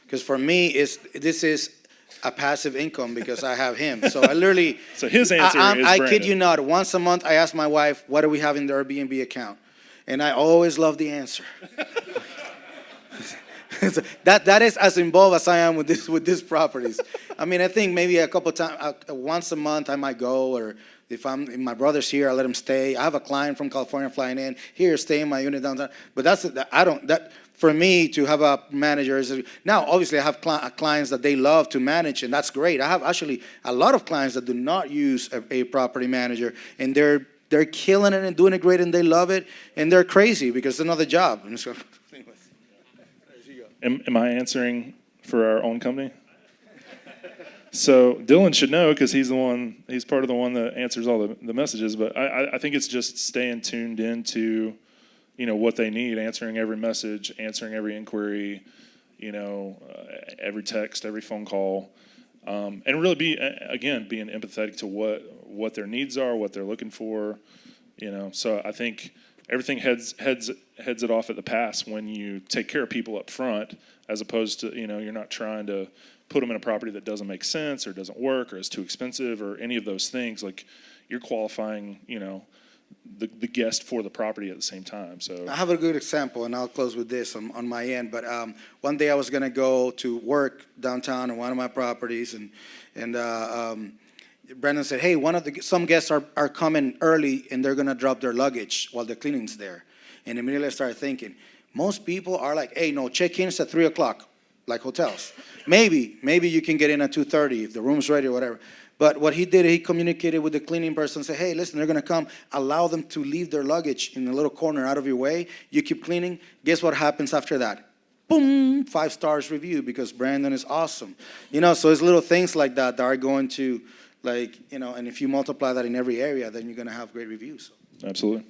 because for me this is a passive income because I have him. So I literally. So his answer is I kid Brandon. you not. Once a month, I ask my wife, "What do we have in the Airbnb account?" And I always love the answer. that is as involved as I am with these properties. I mean, I think maybe a couple times, once a month, I might go, or if my brother's here, I let him stay. I have a client from California flying in here, stay in my unit downtown. But for me to have a manager is now obviously I have clients that they love to manage, and that's great. I have actually a lot of clients that do not use a property manager, and they're killing it and doing it great, and they love it, and they're crazy because it's another job. And so, anyways, there you go. Am I answering for our own company? So Dylan should know because he's part of the one that answers all the messages. But I think it's just staying tuned into, what they need, answering every message, answering every inquiry, every text, every phone call, and really being empathetic to what their needs are, what they're looking for, So I think everything heads it off at the pass when you take care of people up front, as opposed to you're not trying to put them in a property that doesn't make sense or doesn't work or is too expensive or any of those things. Like you're qualifying, the guest for the property at the same time. So I have a good example, and I'll close with this on my end. But one day I was going to go to work downtown on one of my properties, and Brandon said, "Hey, some guests are coming early, and they're going to drop their luggage while the cleaning's there." And immediately I started thinking, most people are like, "Hey, no, check-in's at 3:00, like hotels. Maybe you can get in at 2:30 if the room's ready or whatever." But what he did, he communicated with the cleaning person and said, "Hey, listen, they're going to come. Allow them to leave their luggage in a little corner out of your way. You keep cleaning." Guess what happens after that? Boom, 5 stars review because Brandon is awesome. So it's little things like that are going to, and if you multiply that in every area, then you're going to have great reviews. absolutely.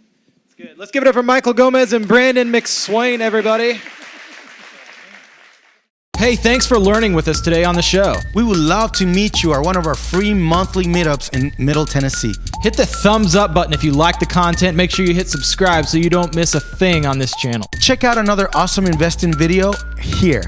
Good. Let's give it up for Michael Gomez and Brandon McSwayne, everybody. Hey, thanks for learning with us today on the show. We would love to meet you at one of our free monthly meetups in Middle Tennessee. Hit the thumbs up button if you like the content. Make sure you hit subscribe so you don't miss a thing on this channel. Check out another awesome investing video here.